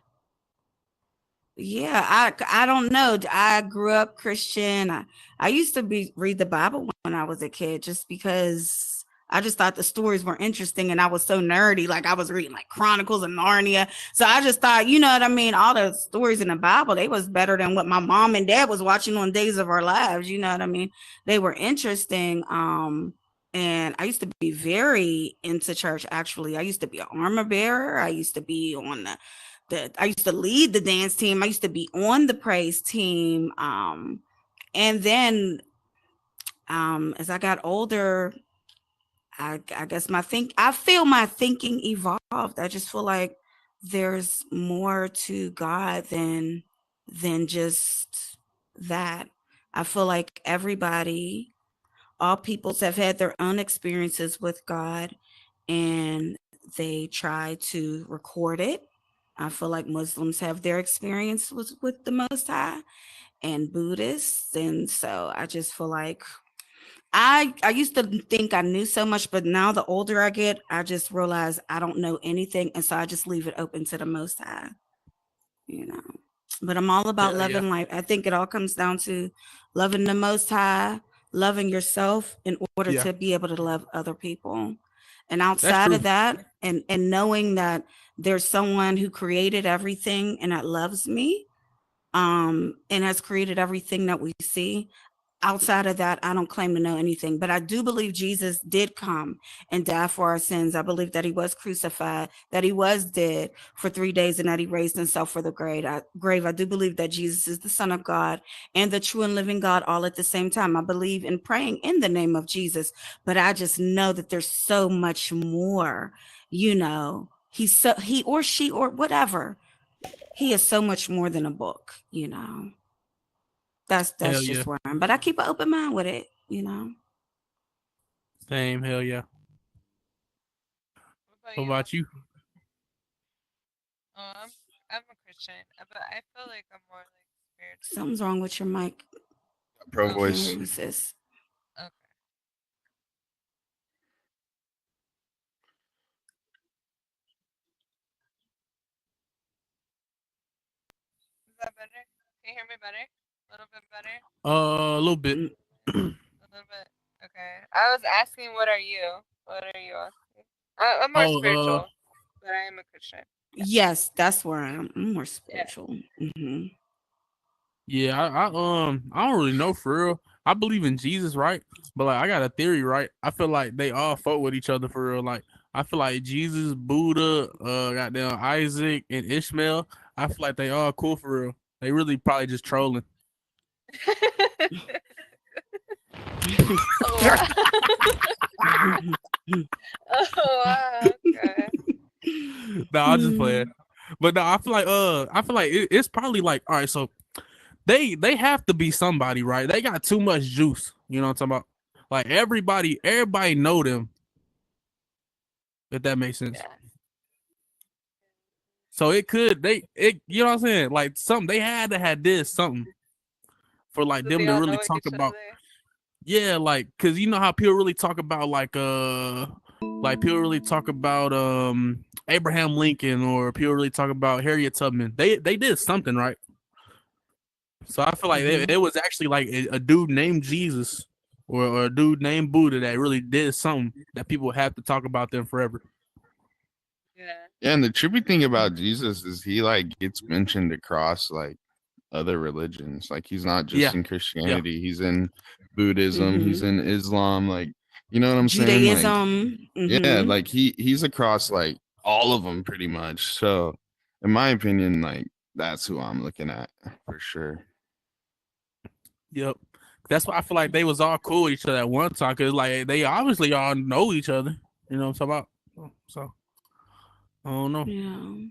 yeah, I don't know. I grew up Christian. I used to read the Bible when I was a kid just because I just thought the stories were interesting and I was so nerdy. Like I was reading like Chronicles of Narnia. So I just thought, you know what I mean? All the stories in the Bible, they was better than what my mom and dad was watching on Days of Our Lives. You know what I mean? They were interesting. And I used to be very into church actually. I used to be an armor bearer. I used to be on I used to lead the dance team. I used to be on the praise team. And then as I got older, I guess I feel my thinking evolved. I just feel like there's more to God than just that. I feel like all peoples have had their own experiences with God and they try to record it. I feel like Muslims have their experience with the Most High and Buddhists. And so I just feel like I used to think I knew so much, but now the older I get, I just realize I don't know anything. And so I just leave it open to the Most High, you know. But I'm all about Hell yeah. loving life. I think it all comes down to loving the Most High, loving yourself in order Yeah. to be able to love other people. And That's outside true. of that, and knowing that there's someone who created everything and that loves me, and has created everything that we see. Outside of that, I don't claim to know anything, but I do believe Jesus did come and die for our sins. I believe that he was crucified, that he was dead for 3 days, and that he raised himself for the grave. I do believe that Jesus is the Son of God and the true and living God all at the same time. I believe in praying in the name of Jesus, but I just know that there's so much more, you know. He or she or whatever. He is so much more than a book, you know. That's Hell yeah. just where I'm. But I keep an open mind with it, you know. Same. Hell yeah. What about What you? about you? Oh, I'm a Christian, but I feel like I'm more like spiritual. Something's wrong with your mic. Pro I Oh, can't hear voice. you, sis. okay. Is that better? Can you hear me better? A little bit better? A little bit. Mm, A little bit. Okay. I was asking, what are you? What are you asking? I'm more Oh, spiritual, but I am a Christian. yes, that's where I am. I'm more Yeah. spiritual. Hmm. yeah. I don't really know for real. I believe in Jesus, right? But like, I got a theory, right? I feel like they all fuck with each other for real. Like, I feel like Jesus, Buddha, goddamn Isaac and Ishmael. I feel like they all cool for real. They really probably just trolling. Oh, wow. Oh, wow. Okay. No, I'll just play it. But no, I feel like it's probably like, all right, so they have to be somebody, right? They got too much juice. You know what I'm talking about? Like everybody know them, if that makes sense. Yeah. So you know what I'm saying? Like something they had to have this something for like So them they to all really know talk each about. other. Yeah, like cause you know how people really talk about like Like people really talk about Abraham Lincoln, or people really talk about Harriet Tubman. They did something, right? So I feel like Mhm. it was actually like a dude named Jesus, or a dude named Buddha that really did something that people have to talk about them forever. Yeah. Yeah, and the trippy thing about Jesus is he like gets mentioned across like other religions. Like he's not just Yeah, in yeah, Christianity, he's in Buddhism, he's Mhm. in Islam, like you know what I'm saying? Like Judaism. yeah, Mhm. like he's across like all of them pretty much. So in my opinion, like that's who I'm looking at for sure. yep. That's why I feel like they was all cool with each other at one time, because like they obviously all know each other. You know what I'm talking about? So I don't know. Yeah.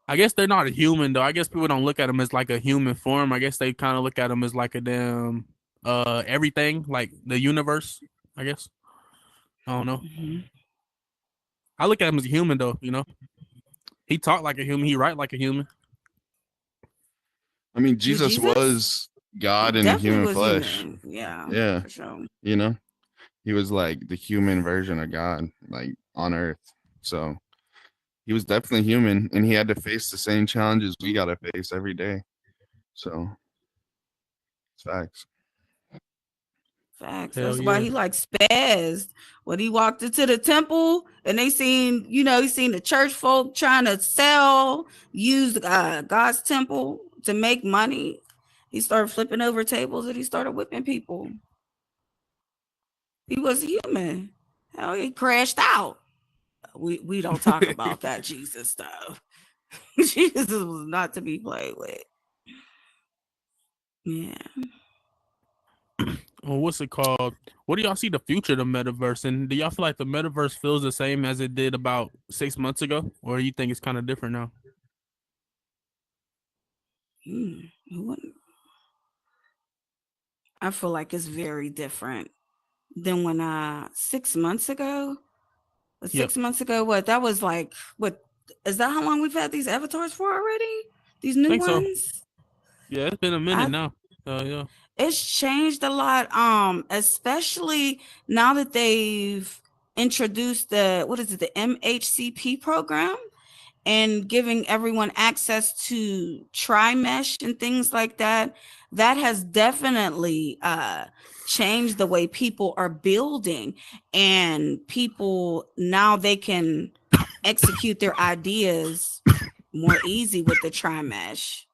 I guess they're not a human though. I guess people don't look at them as like a human form. I guess they kind of look at them as like a damn everything, like the universe. I guess I don't know. Mhm. I look at him as a human though. You know, he talk like a human. He write like a human. I mean, Who, Jesus Jesus? was He God in definitely human was flesh. human. Yeah, Yeah, for sure. you know, he was like the human version of God, like on earth. So he was definitely human and he had to face the same challenges we got to face every day. So it's facts. Facts. Hell That's why yeah. he like spazzed when he walked into the temple and they seen, he seen the church folk trying to use God's temple to make money. He started flipping over tables and he started whipping people. He was human. Hell, he crashed out. We don't talk about that Jesus stuff. Jesus was not to be played with. Yeah. Well, what's it called? What do y'all see the future of the metaverse? And do y'all feel like the metaverse feels the same as it did about 6 months ago, or you think it's kind of different now? Mm. I feel like it's very different than when 6 months ago. Yep, 6 months ago, what that was like, what is that how long we've had these avatars for already? These new think so. ones? Yeah, it's been a minute I now. Yeah. It's changed a lot, especially now that they've introduced the what is it, the MHCP program, and giving everyone access to tri-mesh and things like that. That has definitely changed the way people are building, and people now they can execute their ideas more easy with the tri-mesh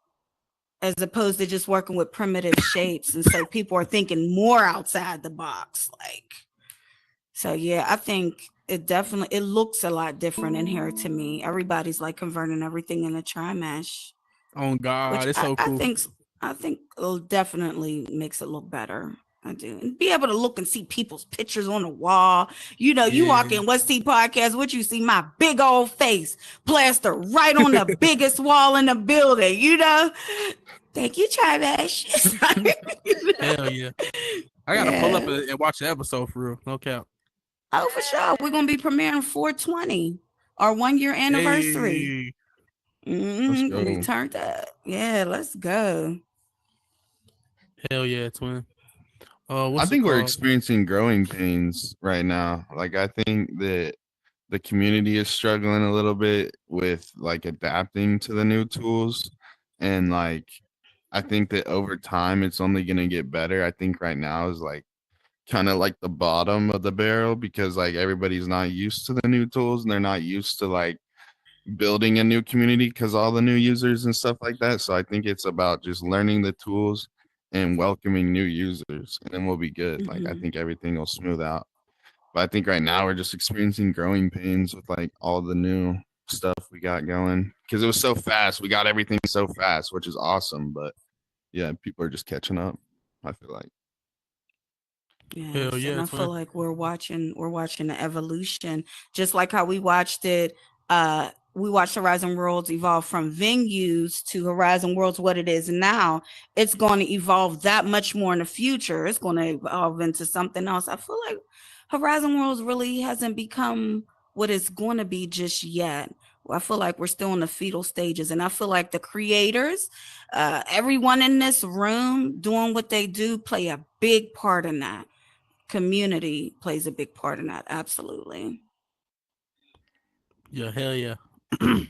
as opposed to just working with primitive shapes. And so people are thinking more outside the box. So yeah, I think it looks a lot different in here to me. Everybody's like converting everything into tri-mesh, Oh which God, it's I, so I cool. think I think it definitely makes it look better. I do. And be able to look and see people's pictures on the wall. You walk Yeah. in West T Podcast, what you see my big old face plastered right on the biggest wall in the building. Thank you, Travis. Hell yeah. I gotta pull up Yeah. and watch the episode for real. No cap. Oh, for sure. We're gonna be premiering 420, our 1 year anniversary. Hey, Let's Gonna be go. turned up. Yeah, let's go. hell yeah, twin. I What's it think we're called? experiencing growing pains right now. Like I think that the community is struggling a little bit with like adapting to the new tools, and like I think that over time it's only going to get better. I think right now is like kind of like the bottom of the barrel because like everybody's not used to the new tools and they're not used to like building a new community because all the new users and stuff like that. So I think it's about just learning the tools and welcoming new users, and then we'll be good. Like I Hmm. think everything will smooth out. But I think right now we're just experiencing growing pains with like all the new stuff we got going because it was so fast. We got everything so fast, which is awesome. But yeah, people are just catching up. I feel like. Hell Yes, and yeah, I feel twin. like we're watching the evolution, just like how we watched it. We watched Horizon Worlds evolve from venues to Horizon Worlds what it is now. It's going to evolve that much more in the future. It's going to evolve into something else. I feel like Horizon Worlds really hasn't become what it's going to be just yet. I feel like we're still in the fetal stages, and I feel like the creators, everyone in this room doing what they do, play a big part in that. Community plays a big part in that. Absolutely. Yeah, hell yeah. Um,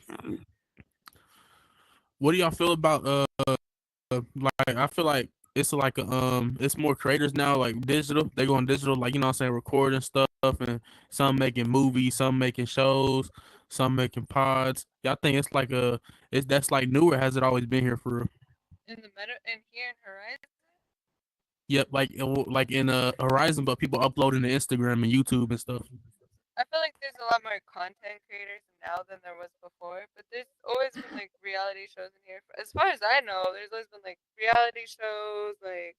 What do y'all feel about like I feel like it's like it's more creators now, like digital. They going digital, like you know what I'm saying, recording stuff, and some making movies, some making shows, some making pods. Y'all think it's like it's that's like newer, has it always been here for real? In the meta and here in Horizon. Yep, like in Horizon, but people uploading to Instagram and YouTube and stuff. I feel like there's a lot more content creators now than there was before, but there's always been like reality shows in here. As far as I know, there's always been like reality shows, like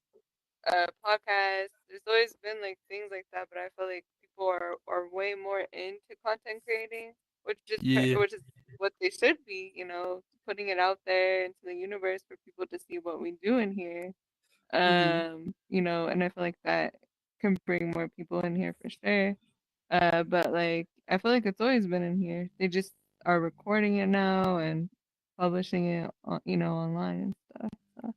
podcasts. There's always been like things like that, but I feel like people are way more into content creating, Yeah, which is what they should be, putting it out there into the universe for people to see what we do in here. mhm. And I feel like that can bring more people in here for sure. But like I feel like it's always been in here. They just are recording it now and publishing it online and stuff. So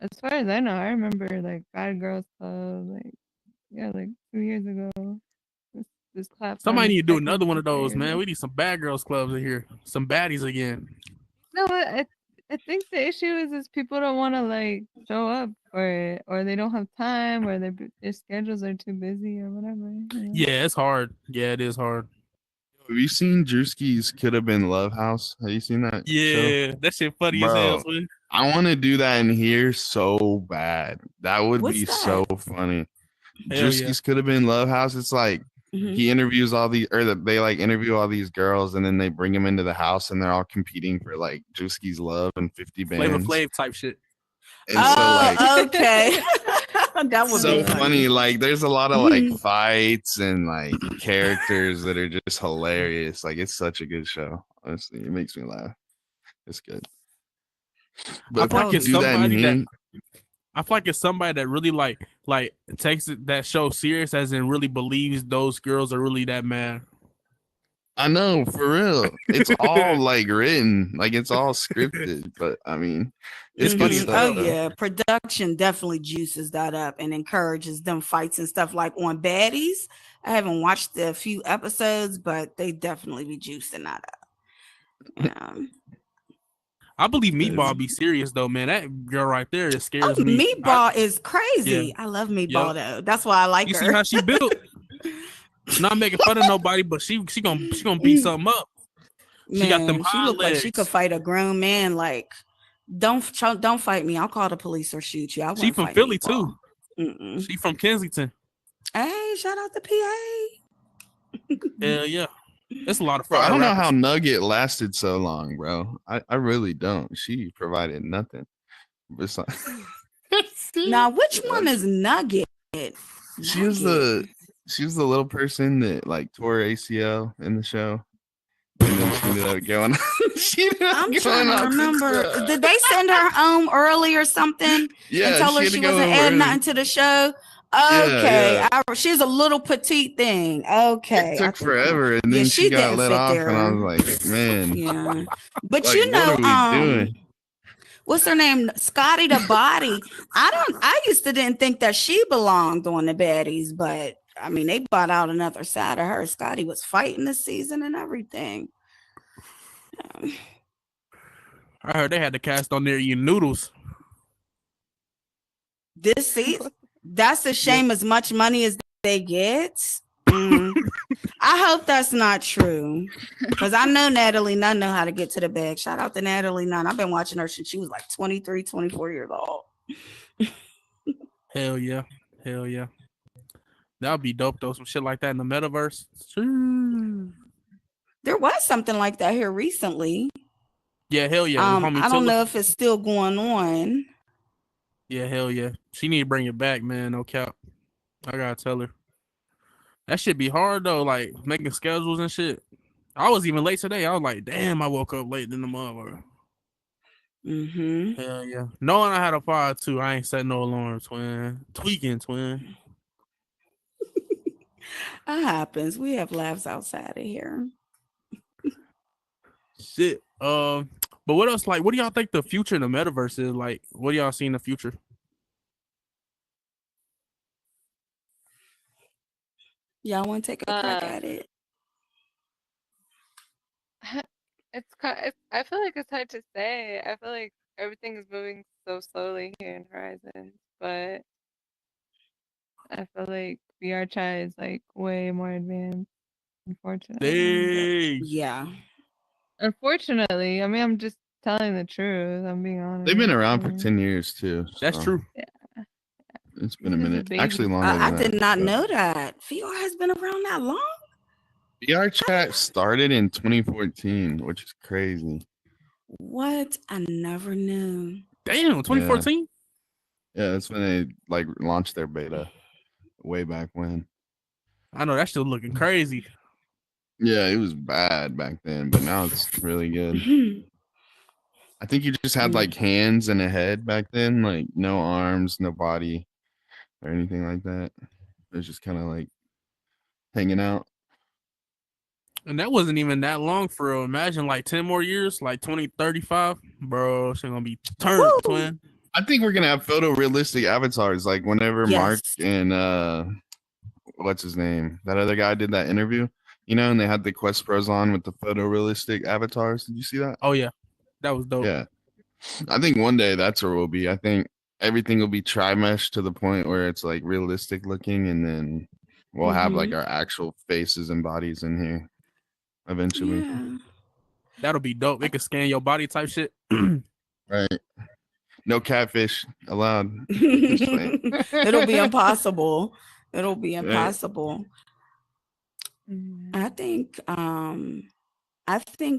as far as I know, I remember like Bad Girls Club, like yeah, like 2 years ago. This this platform somebody is need to do another one technically of those, 3 years man. old. We need some bad girls clubs in here, some baddies again. No, I think the issue is people don't want to like show up or they don't have time or their schedules are too busy or whatever. Yeah, it's hard. Yeah, it is hard. Have you seen Drewski's Could Have Been Love House? Have you seen that show? Yeah, that shit funny as hell, Bro, son. I want to do that in here so bad. That would What's be so that? funny. Hell yeah. Drewski's Could Have Been Love House. It's like Hmm. he interviews all these, they like interview all these girls, and then they bring them into the house, and they're all competing for like Drewski's love and 50 Flavor bands. Flav type shit. And so like Oh, okay. That would be so funny. funny. Like there's a lot of like Mhm. fights and like characters that are just hilarious. Like it's such a good show. Honestly, it makes me laugh. It's good. I But if feel we That like would could it's be do that in somebody funny. that here, I feel like it's somebody that really like takes that show serious, as in really believes those girls are really that mad. I know for real. It's all like written, like it's all scripted. But I mean, it's good Hmm. Funny as Oh stuff hell. though. yeah, production definitely juices that up and encourages them fights and stuff like on Baddies. I haven't watched a few episodes, but they definitely be juicing that up. Yeah. I believe It's- Meatball be serious though, man. That girl right there, it Oh, scares me. Meatball is Yeah, crazy. I love yep. Meatball though. That's why I like You see her. how she built? Not making fun of nobody, but she gonna beat something up. She got them Man, she hind looked like she could legs. fight a grown man. Like, don't fight me. I'll call the police or shoot you. I She wouldn't from fight Philly Meatball. too. Mm-mm. She from Kensington. Hey, shout out to PA. Hell yeah. It's a lot of Bro, I fire don't know how rappers. Nugget lasted so long, bro. I really don't. She provided nothing. Besides, Now, which one is Nugget? she was Nugget. the she was the little person that like tore her ACL in the show, and then she ended up going. She ended up I'm trying going to off remember. to. Did they send her home early or something and Yeah, tell she her had to she go wasn't home adding early. nothing to the show? Yeah, Okay, yeah. she's a little petite thing. It Okay, I took think I know. forever, and Yeah, then she she got didn't let fit off, and I there. was like, man, Yeah, but like, what are we doing? what's her name? Scotty the Body. I used to didn't think that she belonged on the baddies, but I mean they brought out another side of her. Scotty was fighting this season and everything. I heard they had to cast on there eating noodles. This season, that's a Yeah. shame as much money as they get. Mm. I hope that's not true. Because I know Natalie Nunn know how to get to the bag. Shout out to Natalie Nunn. I've been watching her since she was like 23, 24 years old. Hell yeah. Hell yeah. That would be dope though. Some shit like that in the metaverse. Sure. There was something like that here recently. Yeah, hell yeah. Homie I don't Tilla. know if it's still going on. Yeah, hell yeah. She need to bring it back, man. No cap. I gotta tell her. That shit be hard though, like making schedules and shit. I was even late today. I was like, damn, I woke up late in the mother. Mm-hmm. Hell yeah. Knowing I had a pod too, I ain't set no alarm, twin. Tweaking, twin. That happens. We have laughs outside of here. Shit. But what else? Like, what do y'all think the future in the metaverse is? Like, what do y'all see in the future? Y'all want to take a crack Uh, at it? I feel like it's hard to say. I feel like everything is moving so slowly here in Horizons, but I feel like VR chat is like way more advanced, unfortunately. But Dang. Yeah. unfortunately, I mean, I'm just telling the truth. I'm being honest. They've been around for Mm. 10 years too. That's So true. it's been a This is a minute. Actually, baby. longer I than did that. not but know that. VR has been around that long? VR chat started in 2014, which is crazy. What? I never knew. Damn, 2014? Yeah, that's when they like launched their beta way back when. I know that's still looking crazy. Yeah, it was bad back then, but now it's really good. I think you just had like hands and a head back then, like no arms, no body, or anything like that. It was just kind of like hanging out. And that wasn't even that long for real. Imagine like 10 more years, like 2035. Bro, it's gonna be turned, Woo! twin. I think we're gonna have photorealistic avatars, like whenever Mark Yes. and what's his name, that other guy did that interview, and they had the Quest Pros on with the photorealistic avatars. Did you see that? Oh yeah. That was dope. Yeah, I think one day that's where we'll be. I think everything will be tri-mesh to the point where it's like realistic looking, and then we'll have like our actual faces and bodies in here eventually. Yeah. That'll be dope. It can scan your body type shit. Right. No catfish allowed. It'll be impossible. It'll be Right. impossible. I think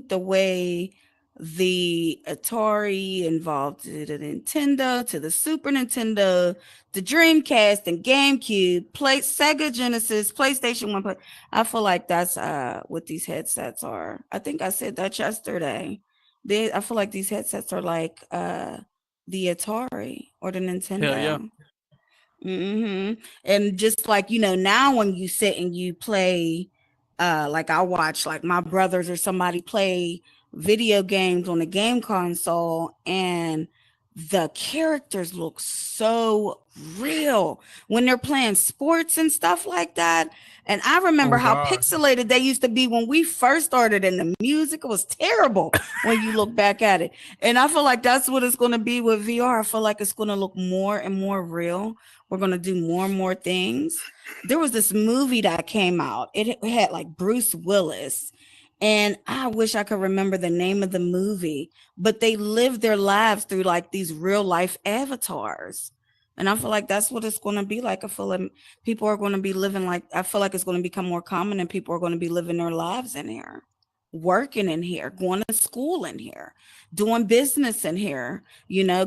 the way the Atari involved to the Nintendo, to the Super Nintendo, the Dreamcast and GameCube, Sega Genesis, PlayStation 1, I feel like that's what these headsets are. I think I said that yesterday. I feel like these headsets are like the Atari or the Nintendo. Hell yeah. And just like, now when you sit and you play, like I watch like my brothers or somebody play video games on a game console, and the characters look so real when they're playing sports and stuff like that. And I remember how pixelated they used to be when we first started, and the music was terrible when you look back at it. And I feel like that's what it's going to be with VR. I feel like it's going to look more and more real. We're going to do more and more things. There was this movie that came out. It had like Bruce Willis, and I wish I could remember the name of the movie, but they lived their lives through like these real life avatars. And I feel like that's what it's going to be like. I feel like people are going to be living like, I feel like it's going to become more common, and people are going to be living their lives in here, working in here, going to school in here, doing business in here,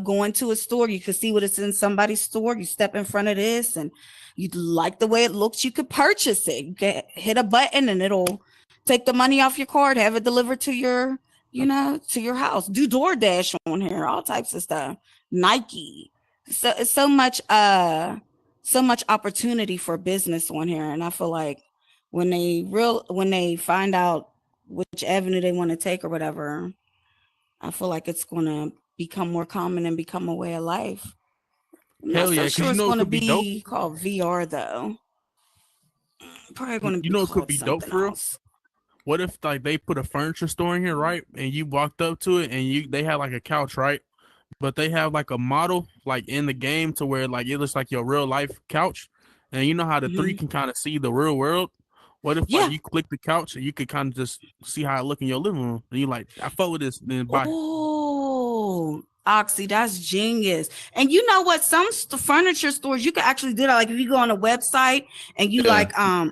going to a store. You can see what it's in somebody's store. You step in front of this and you like the way it looks, you could purchase it. You can hit a button and it'll take the money off your card, have it delivered to your, to your house. Do DoorDash on here, all types of stuff. Nike. So it's so much opportunity for business on here. And I feel like when they find out which avenue they want to take or whatever, I feel like it's going to become more common and become a way of life. I'm Hell not yeah, so because sure you it's know it going to could be dope. be called VR though. Probably going to be You know it could called be dope something for real. else. What if like they put a furniture store in here, right? And you walked up to it and they had like a couch, right? But they have like a model like in the game to where like it looks like your real life couch. And you know how the three can kind of see the real world? What if like you click the couch and you could kind of just see how it look in your living room? And you like, I fuck with this, then buy. Oh, Oxy, that's genius. And you know what? Some furniture stores, you can actually do that. Like if you go on a website and you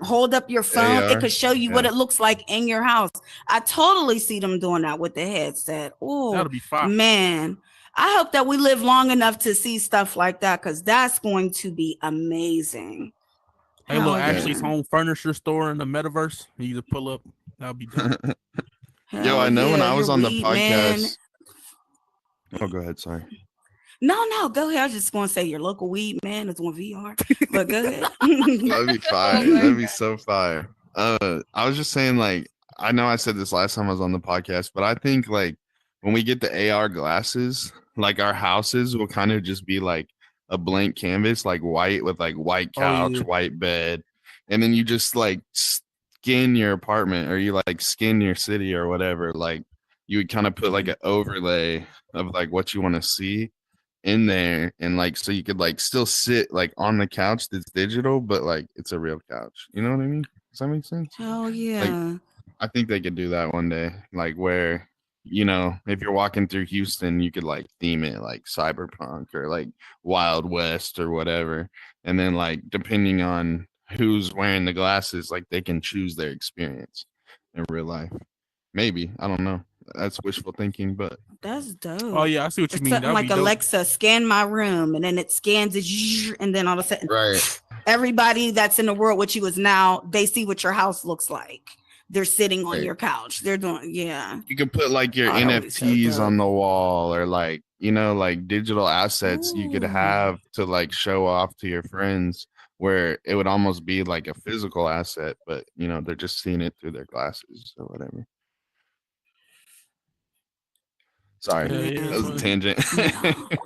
hold up your phone, it could show you what it looks like in your house. I totally see them doing that with the headset. Oh, that'll be fine. Man. I hope that we live long enough to see stuff like that, because that's going to be amazing. Hey, look, Ashley's home furniture store in the metaverse. You just pull up. That'll be dope. Yo, I know when I was on the podcast. Oh, go ahead. Sorry. No, go ahead. I was just going to say your local weed man is on VR, but go ahead. That'd be fire. That'd be so fire. I was just saying, like, I know I said this last time I was on the podcast, but I think like when we get the AR glasses, like our houses will kind of just be like a blank canvas, like white with like white couch, white bed, and then you just like skin your apartment or you like skin your city or whatever. Like you would kind of put like an overlay of like what you want to see in there, and like so you could like still sit like on the couch that's digital, but like it's a real couch. You know what I mean? Does that make sense? Oh Like yeah. I think they could do that one day, like where if you're walking through Houston, you could like theme it like cyberpunk or like Wild West or whatever, and then like depending on who's wearing the glasses, like they can choose their experience in real life. Maybe, I don't know. That's wishful thinking, but That's Oh dope. yeah, I see what you It's mean. something That'd like be dope. Alexa, scan my room, and then it scans it, and then all of a sudden, right. everybody that's in the world with you is now they see what your house looks like. They're sitting on Right. your couch. They're doing, yeah. You could put like your Oh, that would be so NFTs on dope. the wall, or like like digital assets you could Ooh. have to like show off to your friends, where it would almost be like a physical asset, but they're just seeing it through their glasses or whatever. Sorry, Hell yeah, that Man, was a twin. tangent.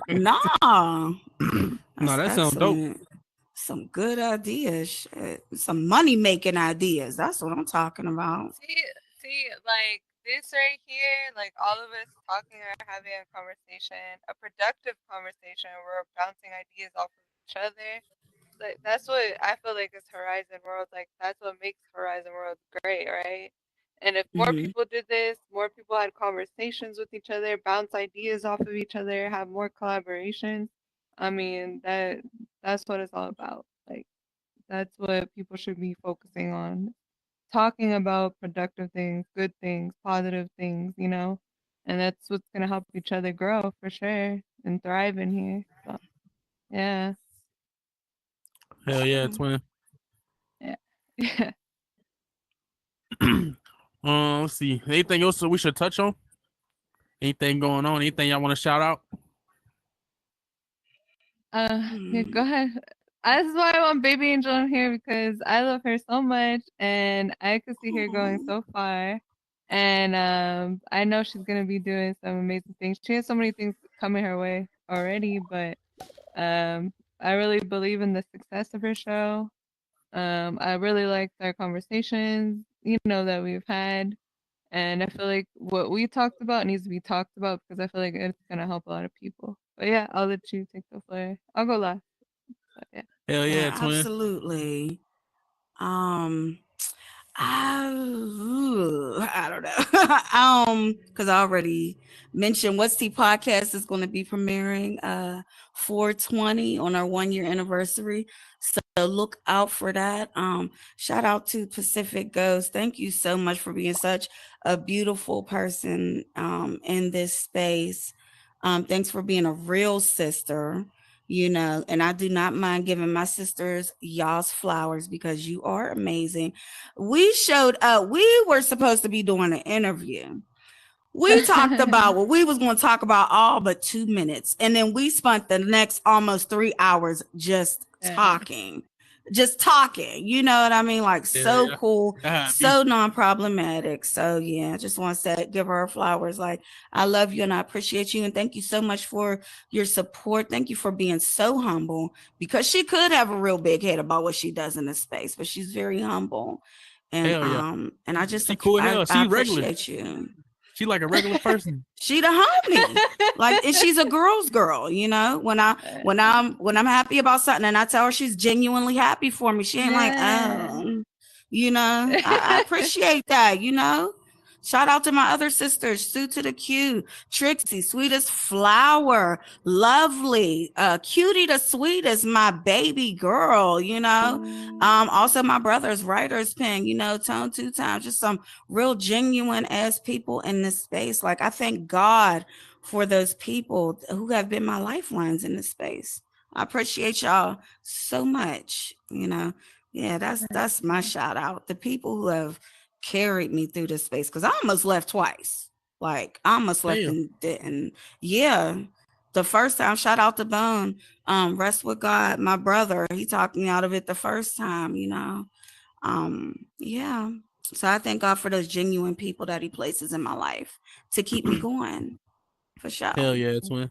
nah. No, That's that sounds dope. excellent. Some good ideas. Shit. Some money making ideas. That's what I'm talking about. See, like this right here, like all of us talking or having a conversation, a productive conversation. We're bouncing ideas off of each other. Like that's what I feel like is Horizon World. Like that's what makes Horizon World great, right? And if more Hmm. people did this, more people had conversations with each other, bounce ideas off of each other, have more collaboration. I mean, that's what it's all about. Like that's what people should be focusing on. Talking about productive things, good things, positive things, And that's what's gonna help each other grow for sure and thrive in here. So yeah. Hell yeah, twin. Yeah. Yeah. Let's see. Anything else that we should touch on? Anything going on? Anything y'all want to shout out? Yeah, go ahead. This is why I want Baby Angel in here because I love her so much and I could see her going so far. And I know she's gonna be doing some amazing things. She has so many things coming her way already, but I really believe in the success of her show. I really liked our conversations, that we've had. And I feel like what we talked about needs to be talked about because I feel like it's gonna help a lot of people. But yeah, I'll let you take the floor. I'll go last. But yeah. Hell Yeah, yeah, twin. absolutely. Um, I don't know. Because I already mentioned What's Tea podcast is going to be premiering 420 on our 1 year anniversary. So look out for that. Shout out to Pacific Ghost. Thank you so much for being such a beautiful person in this space. Thanks for being a real sister. And I do not mind giving my sisters y'all's flowers because you are amazing. We showed up. We were supposed to be doing an interview. We talked about what we was going to talk about all but 2 minutes. And then we spent the next almost 3 hours just talking. You know what I mean? Like so Yeah. cool, That be. so non-problematic. So yeah, I just want to say, give her flowers. Like I love you and I appreciate you. And thank you so much for your support. Thank you for being so humble because she could have a real big head about what she does in this space, but she's very humble. And Hell yeah. and I just She cool I hell. She regular. appreciate you. She like a regular person. She the homie. Like, and she's a girl's girl, when I'm happy about something and I tell her she's genuinely happy for me. She ain't like, oh, I appreciate that. Shout out to my other sisters, Sue to the Q, Trixie, sweetest flower, lovely, Cutie the sweetest, my baby girl, also my brother's writer's pen, Tone 2 times, just some real genuine ass people in this space. Like I thank God for those people who have been my lifelines in this space. I appreciate y'all so much. Yeah, that's my shout out. The people who have carried me through this space because I almost left twice. Like I almost left and didn't. Yeah. The first time, shout out to Bone. Rest with God, my brother. He talked me out of it the first time, Yeah. So I thank God for those genuine people that he places in my life to keep me going. For sure. Hell yeah, twin.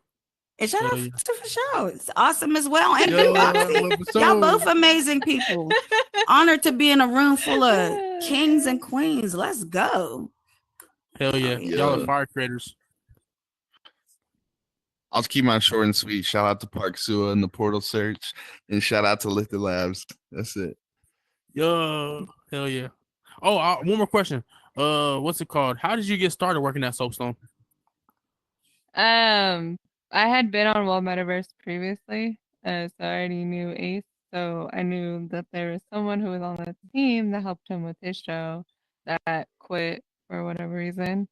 And shout Hell out yeah. to for sure. It's awesome as well. And Yo, you, Roxy. well, for Y'all sure. both amazing people. Honored to be in a room full of kings and queens. Let's go. Hell yeah. yeah. Y'all are Yeah. fire creators. I'll keep mine short and sweet. Shout out to Park Sua and the Portal Search, and shout out to Lifted Labs. That's it. Yo, hell yeah. Oh, one more question. What's it called? How did you get started working at Soapstone? I had been on World Metaverse previously, so I already knew Ace. So I knew that there was someone who was on the team that helped him with his show that quit for whatever reason.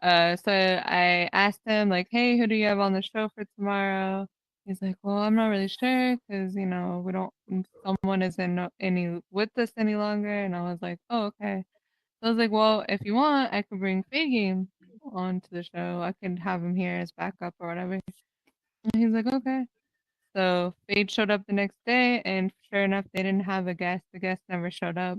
So I asked him like, "Hey, who do you have on the show for tomorrow?" He's like, "Well, I'm not really sure because we don't. Someone isn't any with us any longer." And I was like, "Oh, okay." So I was like, "Well, if you want, I could bring Fade Game onto the show. I could have him here as backup or whatever." And he's like, "Okay." So Fade showed up the next day, and sure enough, they didn't have a guest. The guest never showed up.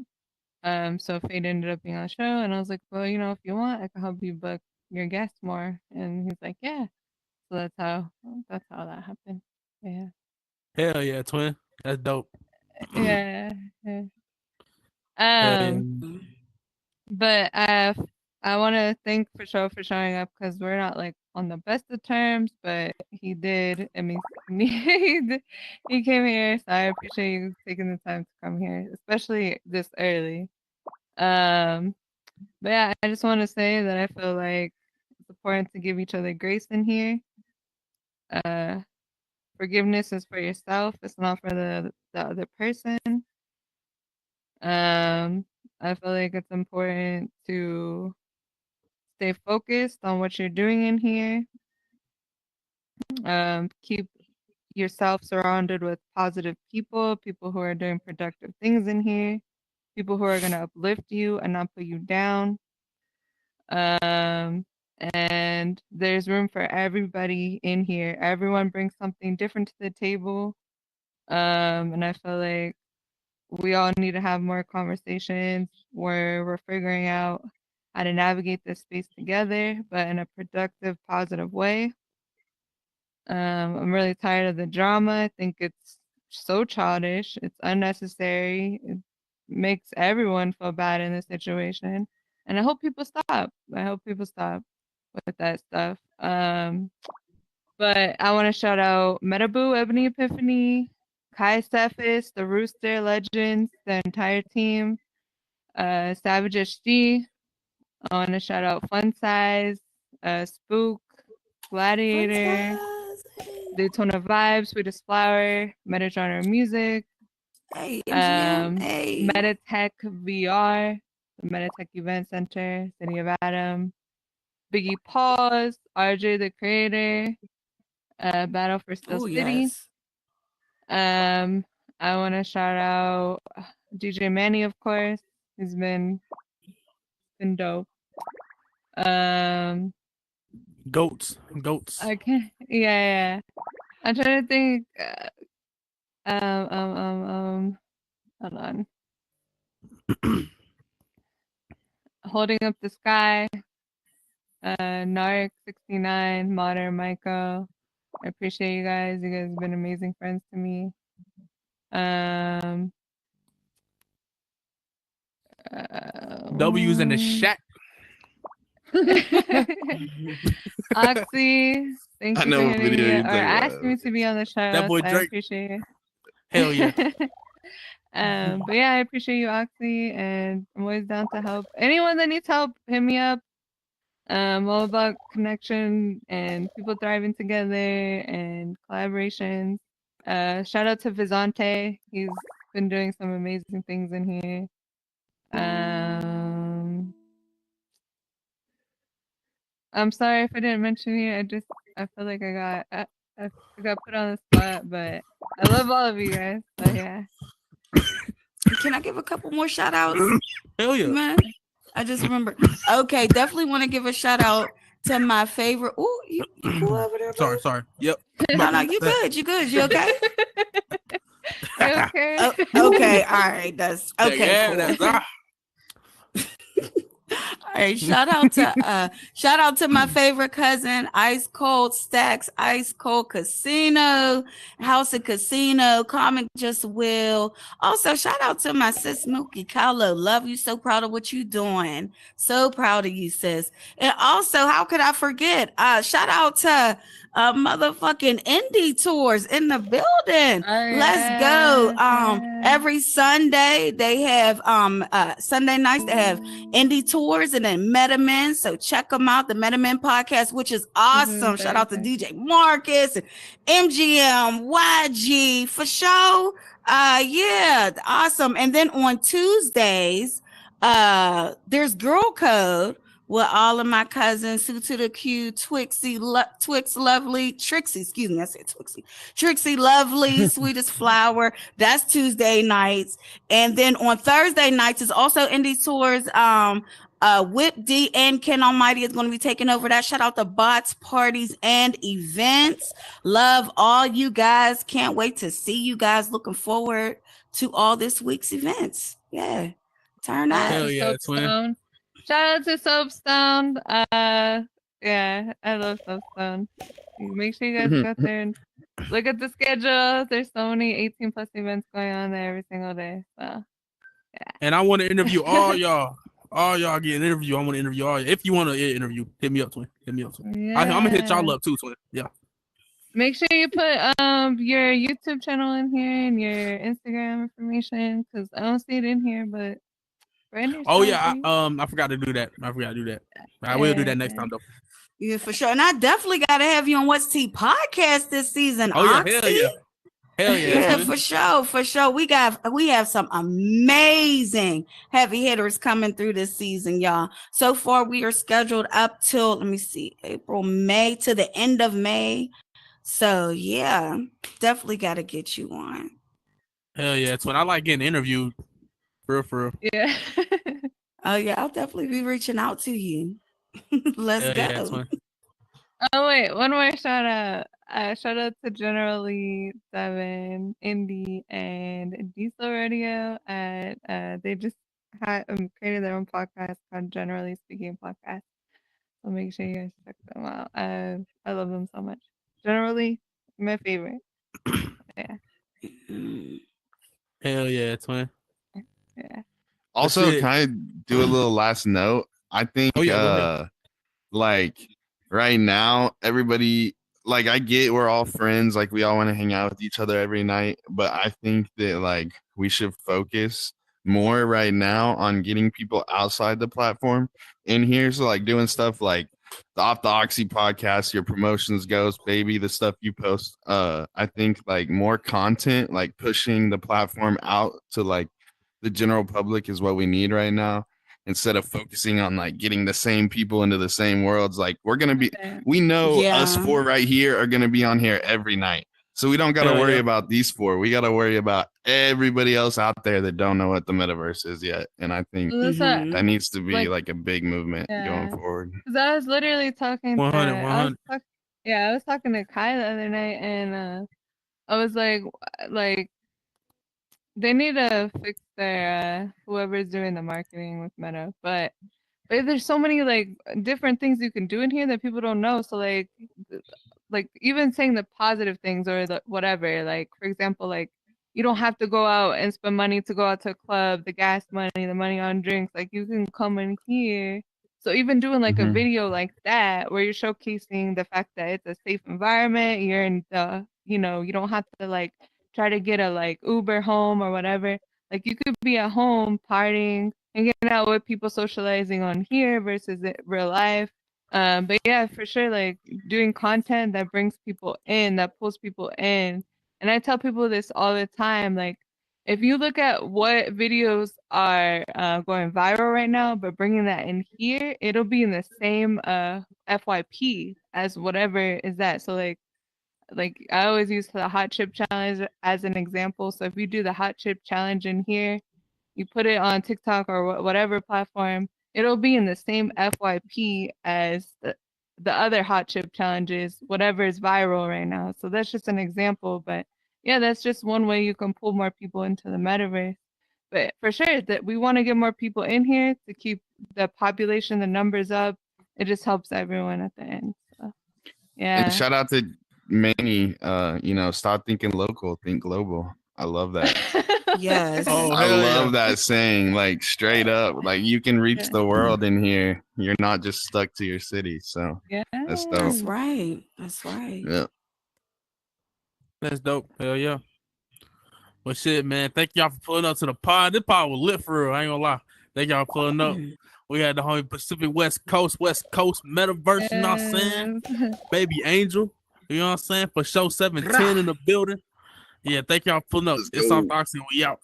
So Fade ended up being on the show, and I was like, "Well, if you want, I can help you book your guests more." And he's like, "Yeah." So that's how that happened. Yeah. Hell yeah, twin. That's dope. Yeah. Yeah. Hell yeah. But I want to thank for showing up because we're not like on the best of terms, but he did. I mean, he came here, so I appreciate you taking the time to come here, especially this early. Um, but yeah, I just want to say that I feel like it's important to give each other grace in here. Uh, Forgiveness is for yourself. It's not for the other person. I feel like it's important to stay focused on what you're doing in here. Keep yourself surrounded with positive people who are doing productive things in here, people who are going to uplift you and not put you down. And there's room for everybody in here. Everyone brings something different to the table. And I feel like we all need to have more conversations where we're figuring out how to navigate this space together, but in a productive, positive way. I'm really tired of the drama. I think it's so childish. It's unnecessary. It makes everyone feel bad in this situation. And I hope people stop. I hope people stop with that stuff. But I want to shout out Metaboo, Ebony Epiphany, Kai Cephas, the Rooster Legends, the entire team, Savage SG. I want to shout out Fun Size, Spook, Gladiator, Daytona Vibes, Sweetest Flower, Metagenre Music, Hey, MGM. Hey. Metatech VR, the Metatech Event Center, City of Adam, Biggie Paws, RJ the Creator, Battle for Steel Oh, City. yes. I want to shout out DJ Manny, of course. He's been dope. Goats. I can yeah. I'm trying to think. Hold on. Holding Up the Sky, Narc 69, Modern Michael. I appreciate you guys. You guys have been amazing friends to me. W's in the shack. Oxy, thank I you know for what hitting video me you're or talking asking me about. to be on the show. That boy So I Drake. appreciate it. Hell yeah. But yeah, I appreciate you, Oxy, and I'm always down to help. Anyone that needs help, hit me up. All about connection and people thriving together and collaborations. Shout out to Vizante. He's been doing some amazing things in here. I'm sorry if I didn't mention you. I feel like I got put on the spot, but I love all of you guys. So yeah. Can I give a couple more shout outs? Hell yeah. Man, I just remembered. Okay, definitely want to give a shout out to my favorite. Oh, you cool over there? Sorry. Yep. No, you good. You good. You okay? You okay? Okay. All right. That's okay. Yeah, Cool. that's Hey, shout out to my favorite cousin, Ice Cold Stacks, Ice Cold Casino, House of Casino, Comic Just Will. Also, shout out to my sis Mookie Kahlo. Love you. So proud of what you doing. So proud of you, sis. And also, how could I forget? Shout out to motherfucking indie tours in the building. Let's go. Every Sunday they have Sunday nights they have indie tours and then Metamen. So check them out, the Metamen podcast, which is awesome. Shout out to DJ Marcus and MGM, YG for sure. Yeah, awesome. And then on Tuesdays, there's Girl Code with all of my cousins, Sue to the Q, Twix Lovely, Trixie, excuse me, I said Twixie. Trixie Lovely, Sweetest Flower. That's Tuesday nights. And then on Thursday nights is also indie tours. Whip D and Ken Almighty is going to be taking over that. Shout out to Bots, Parties, and Events. Love all you guys. Can't wait to see you guys. Looking forward to all this week's events. Yeah. Turn up. Hell yeah, twin. Shout out to Soapstone. Yeah, I love Soapstone. Make sure you guys go there and look at the schedule. There's so many 18 plus events going on there every single day. So yeah. And I want to interview all y'all. All y'all get an interview. I want to interview all y'all. If you want to interview, hit me up, twin. Hit me up, twin. Yeah. I'm gonna hit y'all up too, twin. Yeah. Make sure you put your YouTube channel in here and your Instagram information because I don't see it in here, but oh yeah, I forgot to do that. I will do that next time though. Yeah, for sure. And I definitely gotta have you on What's Tea podcast this season. Oh yeah, hell yeah. Yeah, for sure. We have some amazing heavy hitters coming through this season, y'all. So far, we are scheduled up till April, May to the end of May. So yeah, definitely gotta get you on. Hell yeah, it's when I like getting interviewed. For real. Yeah. Oh yeah, I'll definitely be reaching out to you. Let's go. Yeah, oh wait, one more shout out. Shout out to Generally Seven, Indie, and Diesel Radio. They just created their own podcast called Generally Speaking Podcast. So make sure you guys check them out. I love them so much. Generally, my favorite. Yeah. Hell yeah, twin. Yeah. Also, can I do a little last note? I think like right now, everybody, like, I get we're all friends, like we all want to hang out with each other every night, but I think that like we should focus more right now on getting people outside the platform in here. So like doing stuff like the Off the Oxy podcast, your promotions goes, baby, the stuff you post. I think like more content, like pushing the platform out to like the general public is what we need right now, instead of focusing on like getting the same people into the same worlds. Like we know us four right here are going to be on here every night. So we don't got to worry about these four. We got to worry about everybody else out there that don't know what the metaverse is yet. And I think that needs to be like a big movement going forward. Because I was literally talking 100. I was talking to Kai the other night, and I was like they need to fix their whoever's doing the marketing with Meta, but there's so many like different things you can do in here that people don't know. So like even saying the positive things or the whatever, like for example, like you don't have to go out and spend money to go out to a club, the gas money, the money on drinks, like you can come in here. So even doing like a video like that where you're showcasing the fact that it's a safe environment, you're in the, you don't have to like try to get a like Uber home or whatever. Like you could be at home partying and getting out with people socializing on here versus real life. But yeah, for sure, like doing content that brings people in, that pulls people in. And I tell people this all the time, like if you look at what videos are going viral right now, but bringing that in here, it'll be in the same FYP as whatever is that. So like I always use the hot chip challenge as an example. So if you do the hot chip challenge in here, you put it on TikTok or whatever platform, it'll be in the same FYP as the other hot chip challenges, whatever is viral right now. So that's just an example. But yeah, that's just one way you can pull more people into the metaverse. But for sure that we want to get more people in here to keep the population, the numbers up. It just helps everyone at the end. So, yeah. And shout out to Manny. Stop thinking local, think global. I love that. Yes. Oh, I hell love yeah. that saying, like straight up, like you can reach the world in here. You're not just stuck to your city. So Yeah. that's dope. That's right. That's right. Yeah. That's dope. Hell yeah. Well, shit, man. Thank y'all for pulling up to the pod. This pod was lit for real. I ain't gonna lie. Thank y'all for pulling up. We had the homie Pacific West Coast Metaverse, you know what I'm saying? Baby Angel, you know what I'm saying? For show 710 in the building. Yeah, thank y'all for pulling up. Let's It's go. off the oxygen. We out.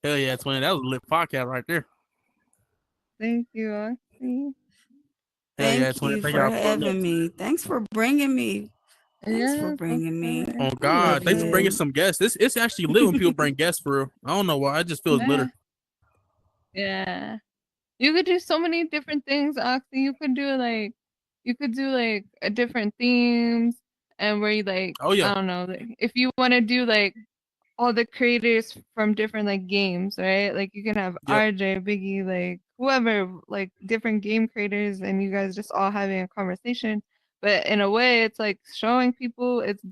Hell yeah, twin. That was a lit podcast right there. Thank you, Oxy. Hell yeah, Thank twin. you Thank for y'all for pulling up. having me. Thanks for bringing me. Thanks for bringing me. Oh I God, love thanks for bringing you. some guests. It's actually lit when people bring guests for real. I don't know why. I just feel litter. Yeah. You could do so many different things, Oxy. You could do different themes and where you Oh yeah. I don't know, if you want to do all the creators from different games, right? Like you can have Yep. RJ, Biggie, whoever, different game creators, and you guys just all having a conversation. But in a way, it's showing people, it's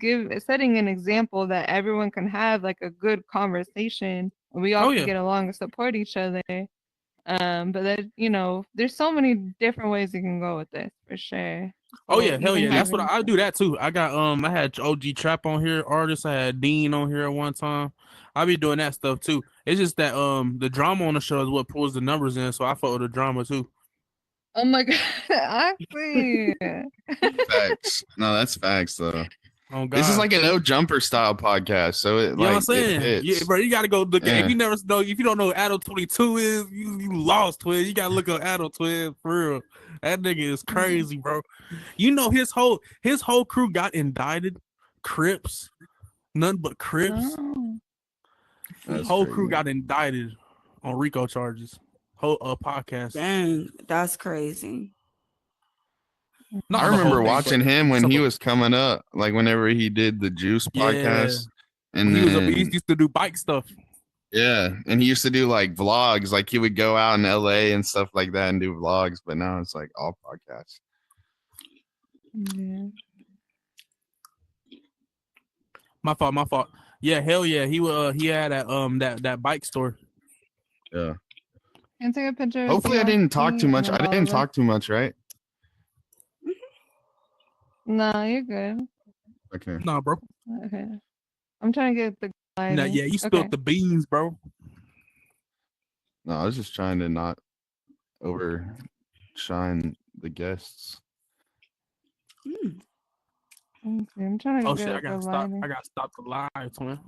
setting an example that everyone can have a good conversation, and we all Oh can yeah. get along and support each other. But that there's so many different ways you can go with this for sure. Oh So yeah, hell even yeah. That's what having I do that too. I got I had OG Trap on here, artists. I had Dean on here at one time. I be doing that stuff too. It's just that the drama on the show is what pulls the numbers in, so I follow the drama too. Oh my god, Oxy. Facts. No, that's facts though. Oh God. This is like a no jumper style podcast, so it You know what I'm saying? it Yeah, fits. bro, you gotta go look at Yeah. if you don't know who Adult 22 is, you lost, twin. You gotta look up Adult Twin for real. That nigga is crazy, bro. You know his whole crew got indicted. Crips. None but Crips. No. That's Whole crazy. crew got indicted on RICO charges. Whole podcast. Dang, that's crazy. Not I the whole remember thing, watching but him when some he of- was coming up, like whenever he did the Juice Yeah. podcast. And he then used to do bike stuff. yeah, and he used to do like vlogs, like he would go out in LA and stuff like that and do vlogs, but now it's like all podcasts. Yeah. My fault. Yeah, hell yeah. He had that bike store. Yeah. Can I take a picture? Hopefully I didn't talk too much. I didn't talk too much, right? No, you're good. Okay. Nah, bro. Okay. I'm trying to get the lighting. Nah, yeah, you spilled the beans, bro. No, I was just trying to not overshine the guests. I'm trying to Oh get shit, I the gotta stop. lighting. I gotta stop the live, twin.